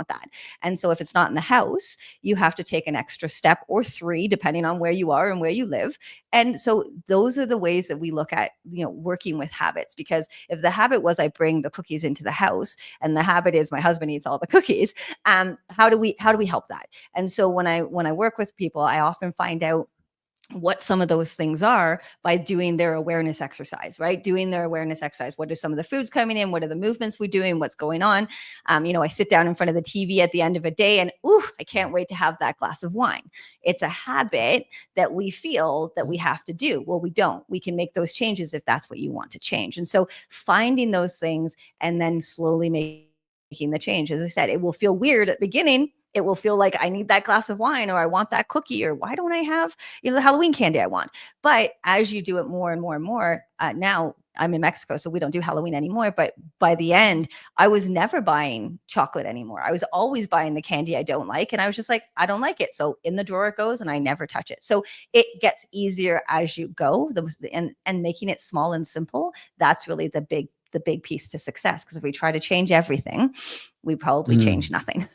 that. And so if it's not in the house, you have to take an extra step or 3, depending on where you are and where you live. And so those are the ways that we look at, working with habits, because if the habit was I bring the cookies into the house and the habit is my husband eats all the cookies, how do we help that? And so when I work with people, I often find out what some of those things are by doing their awareness exercise, right? Doing their awareness exercise. What are some of the foods coming in? What are the movements we're doing? What's going on? I sit down in front of the TV at the end of a day and, I can't wait to have that glass of wine. It's a habit that we feel that we have to do. Well, we don't. We can make those changes if that's what you want to change. And so finding those things and then slowly making the change. As I said, it will feel weird at the beginning. It will feel like I need that glass of wine, or I want that cookie, or why don't I have, the Halloween candy I want? But as you do it more and more and more, now I'm in Mexico, so we don't do Halloween anymore. But by the end, I was never buying chocolate anymore. I was always buying the candy I don't like. And I was just like, I don't like it. So in the drawer it goes and I never touch it. So it gets easier as you go. And making it small and simple, that's really the big piece to success. Because if we try to change everything, we probably change nothing.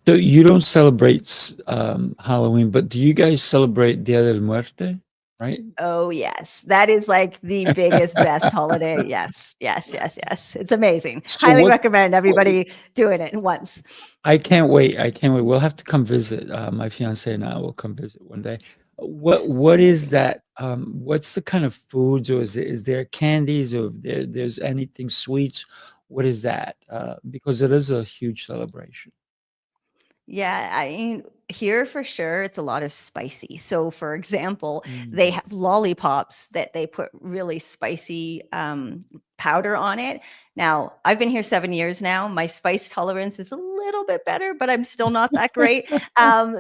So you don't celebrate Halloween, but do you guys celebrate Dia del Muerte? Right? Oh, yes. That is like the biggest, best holiday. Yes. It's amazing. So Highly recommend everybody doing it once. I can't wait. We'll have to come visit. My fiance and I will come visit one day. What is that? What's the kind of foods, or is there candies, or there's anything sweets? What is that? Because it is a huge celebration. Yeah, I mean, here for sure, it's a lot of spicy. So, for example, they have lollipops that they put really spicy powder on it. Now, I've been here 7 years now. My spice tolerance is a little bit better, but I'm still not that great.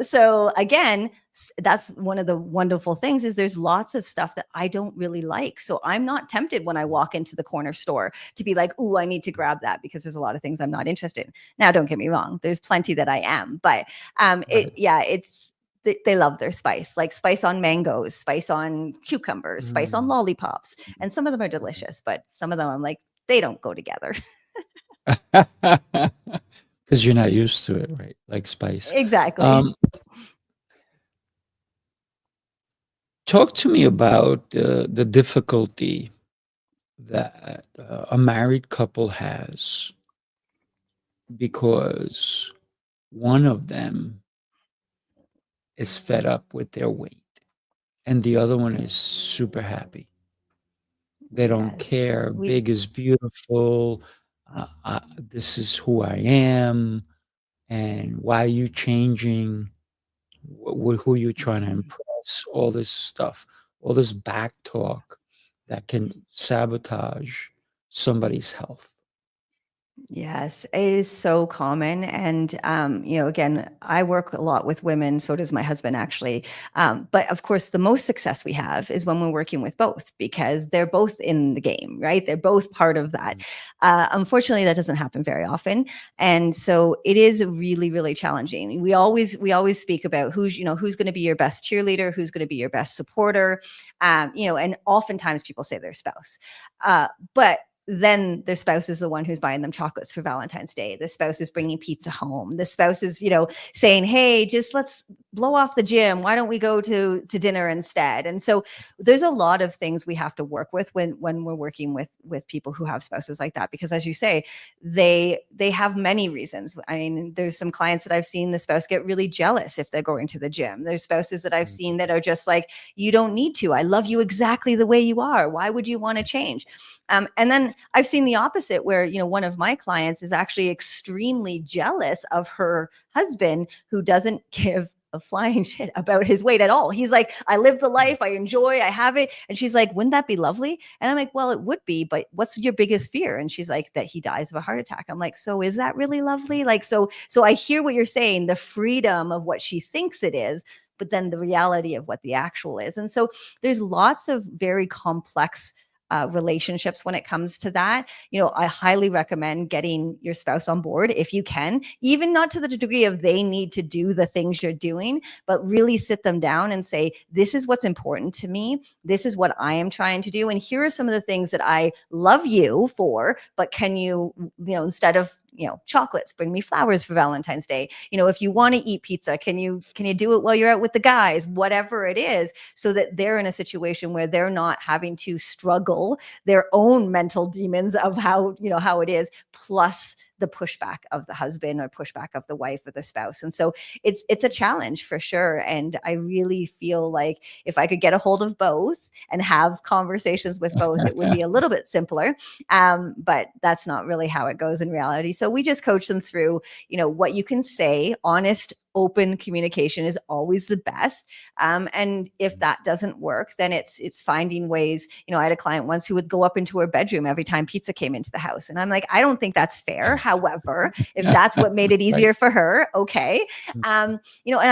So again, that's one of the wonderful things is there's lots of stuff that I don't really like. So I'm not tempted when I walk into the corner store to be like, ooh, I need to grab that, because there's a lot of things I'm not interested in. Now, don't get me wrong. There's plenty that I am, but it's they love their spice, like spice on mangoes, spice on cucumbers, spice on Mm. lollipops. And some of them are delicious, but some of them I'm like, they don't go together. Because you're not used to it, right? Like spice. Exactly. Um, Talk to me about the difficulty that a married couple has because one of them is fed up with their weight and the other one is super happy. They don't Yes. care. Big is beautiful. This is who I am. And why are you changing? Who you trying to Mhm. impress? All this stuff, all this back talk that can sabotage somebody's health. Yes, it is so common. And, again, I work a lot with women. So does my husband, actually. But of course, the most success we have is when we're working with both because they're both in the game, right? They're both part of that. Mm. Unfortunately, that doesn't happen very often. And so it is really, really challenging. We always speak about who's going to be your best cheerleader, who's going to be your best supporter. And oftentimes people say their spouse. But then the spouse is the one who's buying them chocolates for Valentine's Day. The spouse is bringing pizza home. The spouse is, saying, "Hey, just let's blow off the gym. Why don't we go to dinner instead?" And so there's a lot of things we have to work with when we're working with people who have spouses like that, because as you say, they have many reasons. I mean, there's some clients that I've seen the spouse get really jealous if they're going to the gym. There's spouses that I've seen that are just like, "You don't need to. I love you exactly the way you are. Why would you want to change?" And then I've seen the opposite where, one of my clients is actually extremely jealous of her husband who doesn't give a flying shit about his weight at all. He's like, "I live the life, I enjoy, I have it." And she's like, "Wouldn't that be lovely?" And I'm like, "Well, it would be, but what's your biggest fear?" And she's like, "That he dies of a heart attack." I'm like, "So is that really lovely?" Like, so I hear what you're saying, the freedom of what she thinks it is, but then the reality of what the actual is. And so there's lots of very complex relationships when it comes to that. I highly recommend getting your spouse on board if you can, even not to the degree of they need to do the things you're doing, but really sit them down and say, "This is what's important to me. This is what I am trying to do. And here are some of the things that I love you for, but can you, instead of chocolates, bring me flowers for Valentine's Day. If you want to eat pizza, can you do it while you're out with the guys?" Whatever it is, so that they're in a situation where they're not having to struggle their own mental demons of how it is, plus the pushback of the husband or pushback of the wife or the spouse. And so it's a challenge for sure. And I really feel like if I could get a hold of both and have conversations with both, it would be a little bit simpler. But that's not really how it goes in reality. So we just coach them through, what you can say. Honest, open communication is always the best. And if that doesn't work, then it's finding ways. I had a client once who would go up into her bedroom every time pizza came into the house. And I'm like, "I don't think that's fair. However, if that's what made it Right. easier for her, okay." Mm. And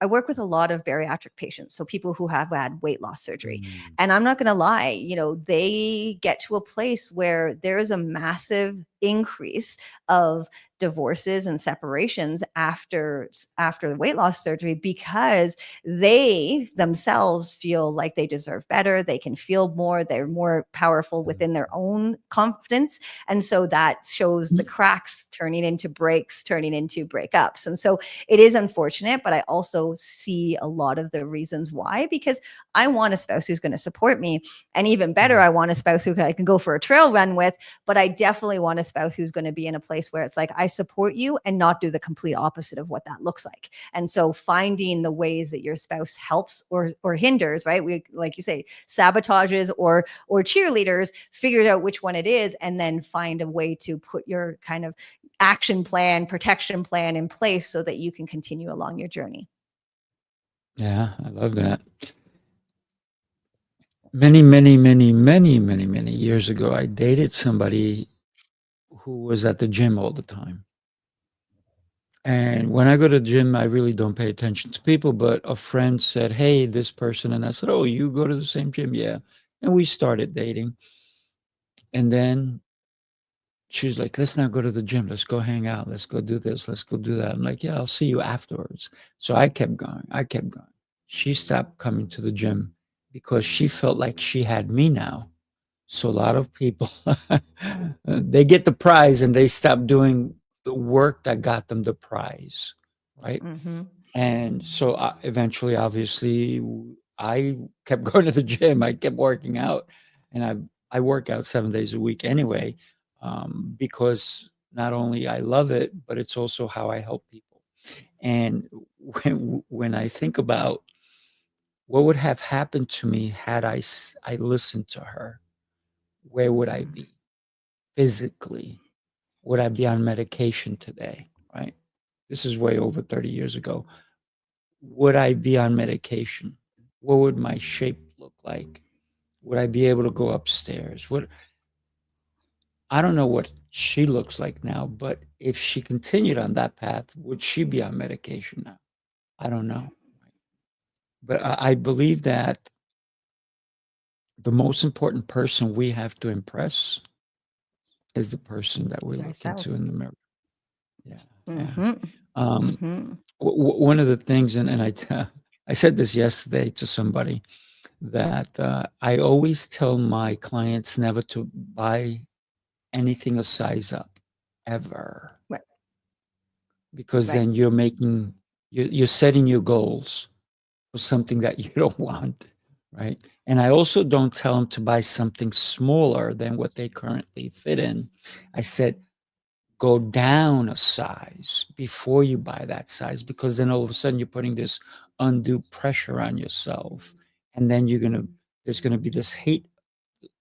I work with a lot of bariatric patients, so people who have had weight loss surgery. Mm. And I'm not going to lie, they get to a place where there is a massive increase of divorces and separations after the weight loss surgery, because they themselves feel like they deserve better, they can feel more, they're more powerful within their own confidence. And so that shows the cracks turning into breaks, turning into breakups. And so it is unfortunate, but I also see a lot of the reasons why, because I want a spouse who's going to support me. And even better, I want a spouse who I can go for a trail run with, but I definitely want a spouse who's going to be in a place where it's like, I support you, and not do the complete opposite of what that looks like. And so finding the ways that your spouse helps or hinders, right? We, like you say, sabotages or cheerleaders, figure out which one it is, and then find a way to put your kind of action plan, protection plan in place so that you can continue along your journey. Yeah, I love that. Many, many, many, many, many, many years ago, I dated somebody who was at the gym all the time. And when I go to the gym, I really don't pay attention to people, but a friend said, "Hey, this person." And I said, "Oh, you go to the same gym?" "Yeah." And we started dating. And then she was like, let's not go to the gym. Let's go hang out. Let's go do this. Let's go do that. I'm like, yeah, I'll see you afterwards. So I kept going. I kept going. She stopped coming to the gym because she felt like she had me now. So a lot of people, they get the prize and they stop doing the work that got them the prize, right? Mm-hmm. And so eventually, obviously, I kept going to the gym. I kept working out, and I work out 7 days a week anyway, because not only I love it, but it's also how I help people. And when I think about what would have happened to me had I listened to her, where would I be physically? Would I be on medication today? Right? This is way over 30 years ago. Would I be on medication? What would my shape look like? Would I be able to go upstairs? I don't know what she looks like now, but if she continued on that path, would she be on medication now? I don't know. But I believe that the most important person we have to impress is the person that we Is look into ourselves. in the mirror. Yeah, yeah. Mm-hmm. Um, Mm-hmm. one of the things, and I said this yesterday to somebody, that I always tell my clients never to buy anything a size up ever, Right. because Right. then you're setting your goals for something that you don't want, right? And I also don't tell them to buy something smaller than what they currently fit in. I said, go down a size before you buy that size, because then all of a sudden you're putting this undue pressure on yourself. And then there's gonna be this hate,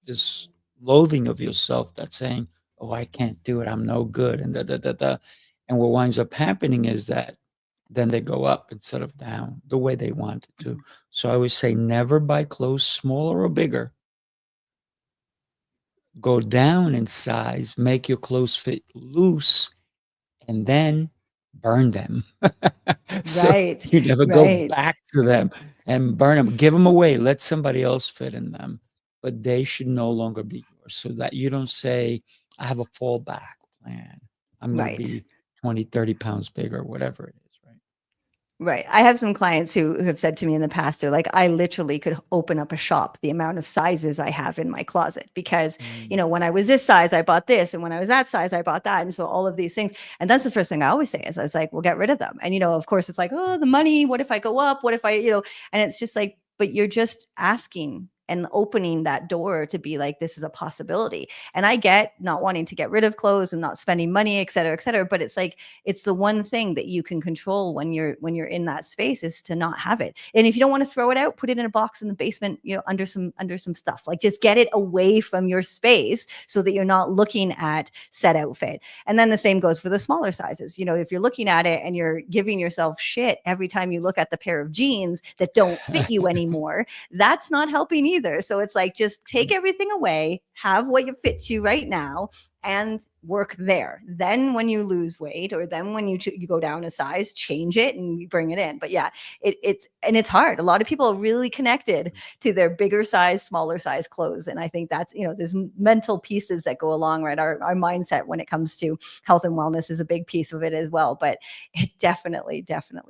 this loathing of yourself that's saying, oh, I can't do it. I'm no good. And da, da, da, da. And what winds up happening is that then they go up instead of down the way they wanted to. So I always say, never buy clothes smaller or bigger. Go down in size, make your clothes fit loose, and then burn them. So Right. you never go Right. back to them and burn them. Give them away. Let somebody else fit in them, but they should no longer be yours, so that you don't say, I have a fallback plan. I'm going to Right. be 20, 30 pounds bigger, whatever it is, right? Right. I have some clients who have said to me in the past, they're like, I literally could open up a shop, the amount of sizes I have in my closet, because, when I was this size, I bought this. And when I was that size, I bought that. And so all of these things. And that's the first thing I always say is I was like, well, get rid of them. And, of course it's like, oh, the money, what if I go up? What if and it's just like, but you're just asking and opening that door to be like, this is a possibility. And I get not wanting to get rid of clothes and not spending money, et cetera, et cetera. But it's like, it's the one thing that you can control when you're in that space, is to not have it. And if you don't want to throw it out, put it in a box in the basement, under some stuff. Like, just get it away from your space so that you're not looking at said outfit. And then the same goes for the smaller sizes. If you're looking at it and you're giving yourself shit every time you look at the pair of jeans that don't fit you anymore, that's not helping either. So it's like, just take everything away, have what you fits you right now, and work there. Then when you lose weight, or then when you go down a size, change it and you bring it in. But yeah, it's hard. A lot of people are really connected to their bigger size, smaller size clothes. And I think that's, there's mental pieces that go along, right? Our mindset when it comes to health and wellness is a big piece of it as well. But it definitely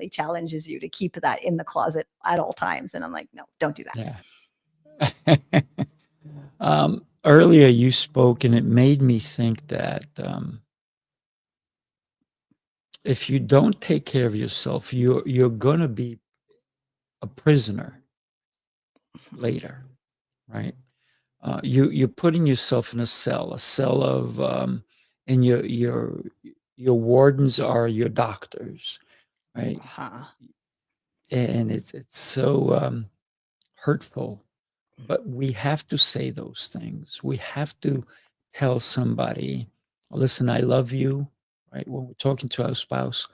challenges you to keep that in the closet at all times. And I'm like, no, don't do that. Yeah. Earlier you spoke, and it made me think that if you don't take care of yourself, you're going to be a prisoner later, right? You're putting yourself in a cell of, and your wardens are your doctors, right? Uh-huh. And it's so hurtful. But we have to say those things. We have to tell somebody, listen, I love you, right? When we're talking to our spouse,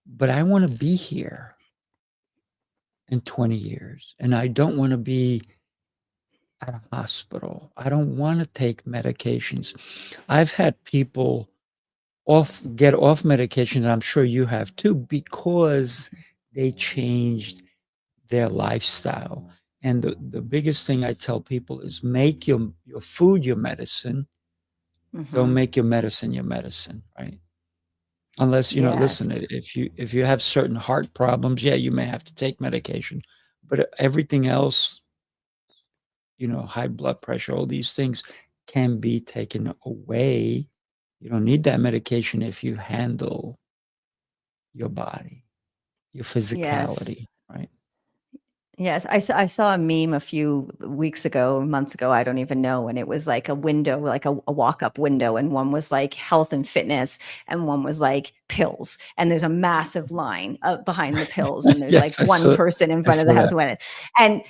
but I want to be here in 20 years, and I don't want to be at a hospital. I don't want to take medications. I've had people get off medications, I'm sure you have too, because they changed their lifestyle. And the biggest thing I tell people is make your food your medicine, Don't Hmm. make your medicine, right? Unless, Yes. listen, if you have certain heart problems, yeah, you may have to take medication, but everything else, high blood pressure, all these things can be taken away. You don't need that medication if you handle your body, your Yes. physicality, right? Yes, I saw a meme a few weeks ago, months ago, I don't even know, and it was like a window, like a walk-up window, and one was like health and fitness, and one was like pills. And there's a massive line behind the pills, and there's like Yes, one person in I front of the saw health that. one. And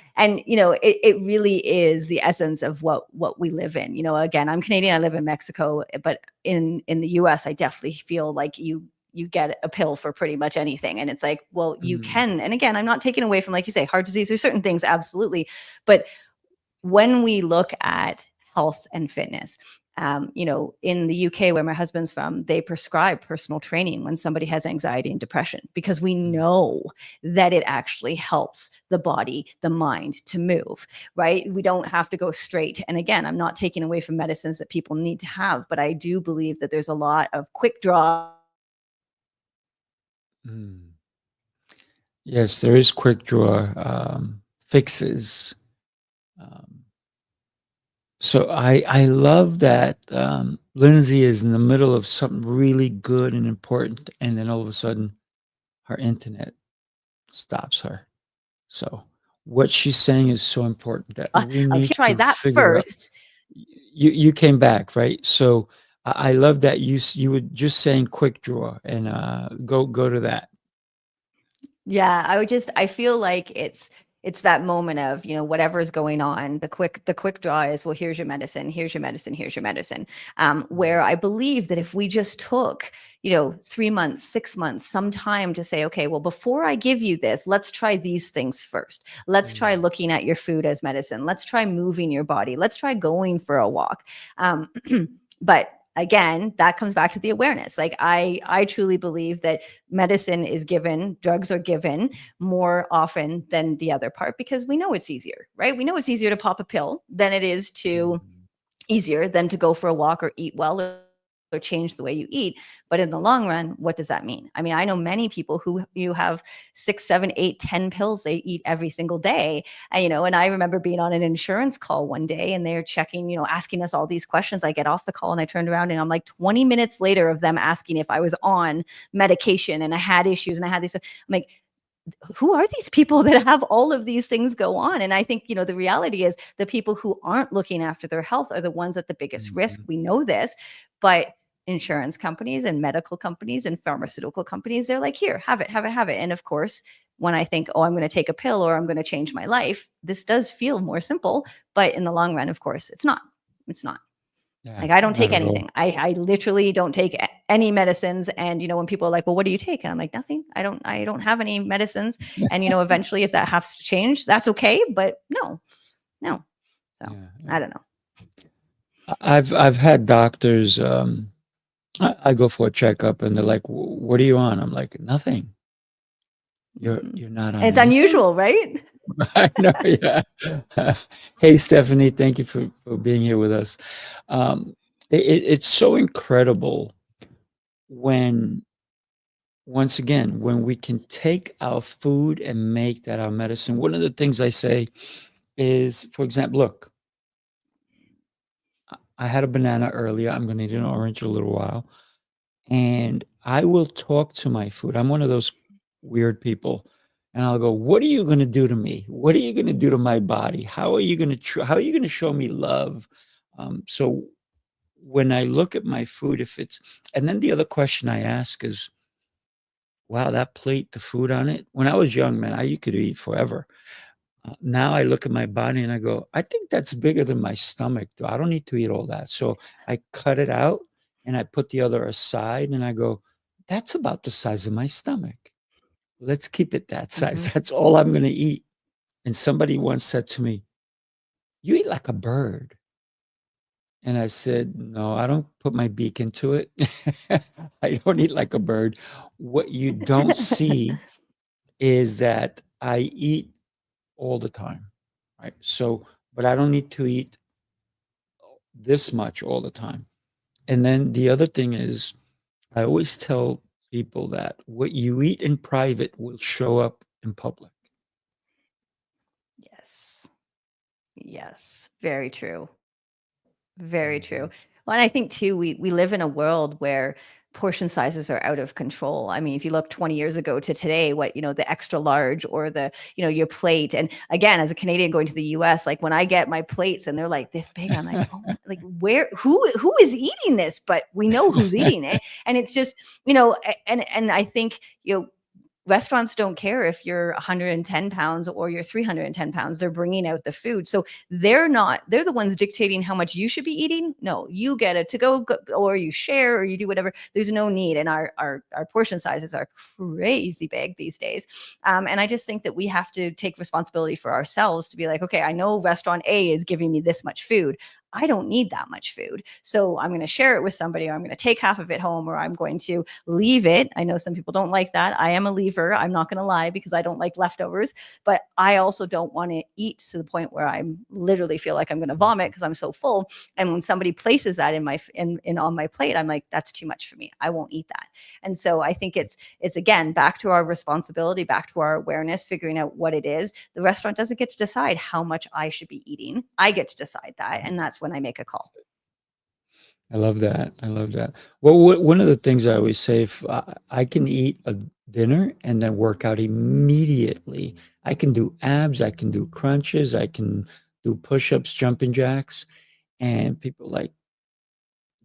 it really is the essence of what we live in. Again, I'm Canadian, I live in Mexico, but in the US, I definitely feel like you get a pill for pretty much anything. And it's like, well, you Mm, can. And again, I'm not taking away from, like you say, heart disease. There's certain things, absolutely. But when we look at health and fitness, in the UK, where my husband's from, they prescribe personal training when somebody has anxiety and depression, because we mm, know that it actually helps the body, the mind to move, right? We don't have to go straight. And again, I'm not taking away from medicines that people need to have, but I do believe that there's a lot of quick draw. mm. Yes, there is quick draw fixes. Um, so I love that Lindsay is in the middle of something really good and important, and then all of a sudden her internet stops her. So what she's saying is so important that we Of need try to that figure out. first. You came back, right? So I love that you were just saying quick draw, and go to that. Yeah, I feel like it's that moment of, whatever's going on, the quick draw is, well, here's your medicine, here's your medicine, here's your medicine. Mm, Where I believe that if we just took, 3 months, 6 months, some time to say, okay, well, before I give you this, let's try these things first. Let's try mm, looking at your food as medicine. Let's try moving your body. Let's try going for a walk. Um, but again, that comes back to the awareness. Like I truly believe that medicine is given, drugs are given more often than the other part, because we know it's easier, right? We know it's easier to pop a pill than it is to mm, easier than to go for a walk or eat well, or change the way you eat. But in the long run, what does that mean? I mean, I know many people who you have 6, 7, 8, 10 pills they eat every single day. And I remember being on an insurance call one day, and they're checking, asking us all these questions. I get off the call and I turned around, and I'm like 20 minutes later of them asking if I was on medication and I had issues and I had these. I'm like, who are these people that have all of these things go on? And I think, the reality is the people who aren't looking after their health are the ones at the biggest risk. mhm. We know this, but insurance companies and medical companies and pharmaceutical companies, they're like, here, have it, have it, have it. And of course, when I think, oh, I'm going to take a pill or I'm going to change my life, this does feel more simple. But in the long run, of course, it's not. It's not. Yeah, Like, I don't not take at all. anything. I literally don't take any medicines. And when people are like, "Well, what do you take?" And I'm like, "Nothing. I don't have any medicines." And eventually, if that has to change, that's okay. But no, no. So Yeah, yeah. I don't know. I've had doctors. I go for a checkup, and they're like, "What are you on?" I'm like, "Nothing. Mhm. You're not And on it's anything." unusual, right? I know, yeah. Hey, Stephanie, thank you for being here with us. It's so incredible when, once again, when we can take our food and make that our medicine. One of the things I say is, for example, look, I had a banana earlier. I'm going to eat an orange in a little while. And I will talk to my food. I'm one of those weird people. And I'll go, "What are you going to do to me? What are you going to do to my body? How are you going to how are you going to show me love?" So when I look at my food, if it's, and then the other question I ask is, "Wow, that plate, the food on it." When I was young, man, you could eat forever. Now I look at my body and I go, "I think that's bigger than my stomach. I don't need to eat all that." So I cut it out and I put the other aside and I go, "That's about the size of my stomach. Let's keep it that size. Hmm. That's all I'm going to eat." And somebody once said to me, "You eat like a bird." And I said, "No, I don't put my beak into it. I don't eat like a bird. What you don't see is that I eat all the time, right? So, but I don't need to eat this much all the time. And then the other thing is, I always tell people that what you eat in private will show up in public. Yes. Yes. Very true. Very true. Mhm. Well, and I think too, we live in a world where portion sizes are out of control. I mean, if you look 20 years ago to today, what, the extra large or your plate. And again, as a Canadian going to the US, like when I get my plates and they're like this big, I'm like, oh, like who is eating this? But we know who's eating it. And it's just, and I think, restaurants don't care if you're 110 pounds or you're 310 pounds. They're bringing out the food. So they're the ones dictating how much you should be eating. No, you get it to go, or you share, or you do whatever. There's no need. And our portion sizes are crazy big these days. And I just think that we have to take responsibility for ourselves to be like, okay, I know restaurant A is giving me this much food. I don't need that much food. So I'm going to share it with somebody, or I'm going to take half of it home, or I'm going to leave it. I know some people don't like that. I am a leaver. I'm not going to lie, because I don't like leftovers, but I also don't want to eat to the point where I'm literally feel like I'm going to vomit because I'm so full. And when somebody places that on my plate, I'm like, that's too much for me. I won't eat that. And so I think it's again, back to our responsibility, back to our awareness, figuring out what it is. The restaurant doesn't get to decide how much I should be eating. I get to decide that. And that's when I make a call. I love that. I love that. Well, one of the things I always say, if I can eat a dinner and then work out immediately, I can do abs, I can do crunches, I can do push-ups, jumping jacks, and people are like,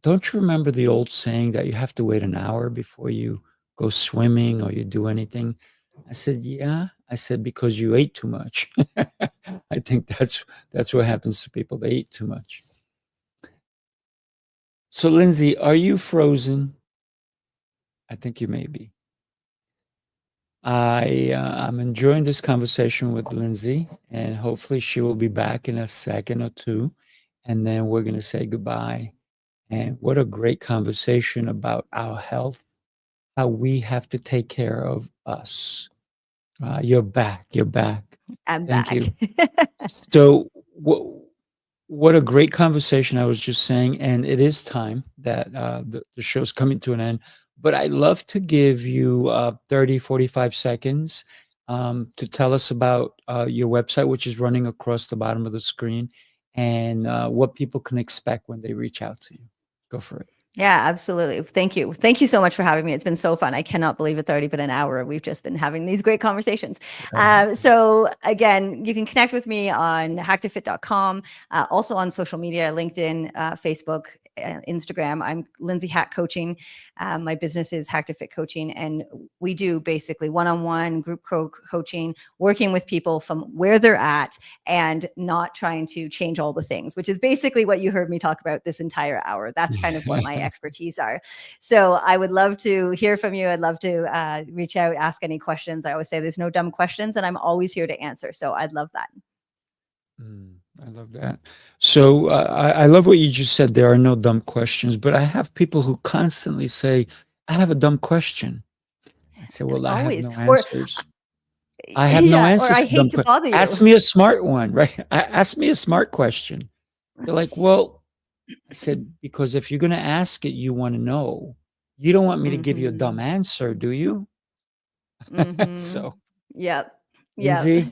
don't you remember the old saying that you have to wait an hour before you go swimming or you do anything? I said, yeah. I said, because you ate too much. I think that's what happens to people. They eat too much. So, Lindsay, are you frozen? I think you may be. I'm enjoying this conversation with Lindsay, and hopefully she will be back in a second or two, and then we're going to say goodbye. And what a great conversation about our health, how we have to take care of us. You're back. You're back. I'm Thank back. you. So, what a great conversation. I was just saying, and it is time that the show's coming to an end. But I'd love to give you 30, 45 seconds to tell us about your website, which is running across the bottom of the screen, and what people can expect when they reach out to you. Go for it. Yeah, absolutely. Thank you. Thank you so much for having me. It's been so fun. I cannot believe it's already been an hour. We've just been having these great conversations. So again, you can connect with me on hacktofit.com, also on social media, LinkedIn, Facebook, Instagram. I'm Lindsay Hack Coaching. My business is Hack to Fit Coaching, and we do basically one-on-one group coaching, working with people from where they're at and not trying to change all the things, which is basically what you heard me talk about this entire hour. That's kind of what my expertise are. So I would love to hear from you. I'd love to reach out, ask any questions. I always say there's no dumb questions, and I'm always here to answer. So I'd love that. I love that. So I love what you just said. There are no dumb questions, but I have people who constantly say, I have a dumb question. I say, well, I have Always. no Or answers. I have no yeah, or answers I to dumb hate to questions. bother you. Ask me a smart one, right? Ask me a smart question. They're like, well, I said, because if you're going to ask it, you want to know. You don't want me to give you a dumb Mhm. answer, do you? Mhm. So, Yep. Yep. Lindsay,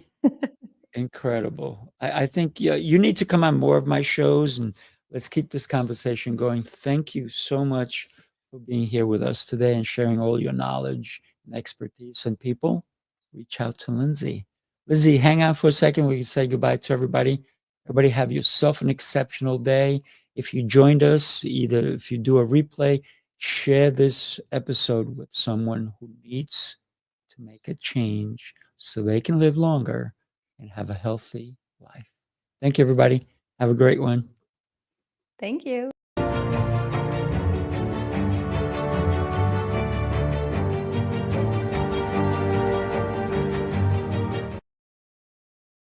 incredible. I think yeah, you need to come on more of my shows and let's keep this conversation going. Thank you so much for being here with us today and sharing all your knowledge and expertise. And people, reach out to Lindsay. Lindsay, hang on for a second. We can say goodbye to everybody. Everybody, have yourself an exceptional day. If you joined us, either if you do a replay, share this episode with someone who needs to make a change so they can live longer and have a healthy life. Thank you, everybody. Have a great one. Thank you.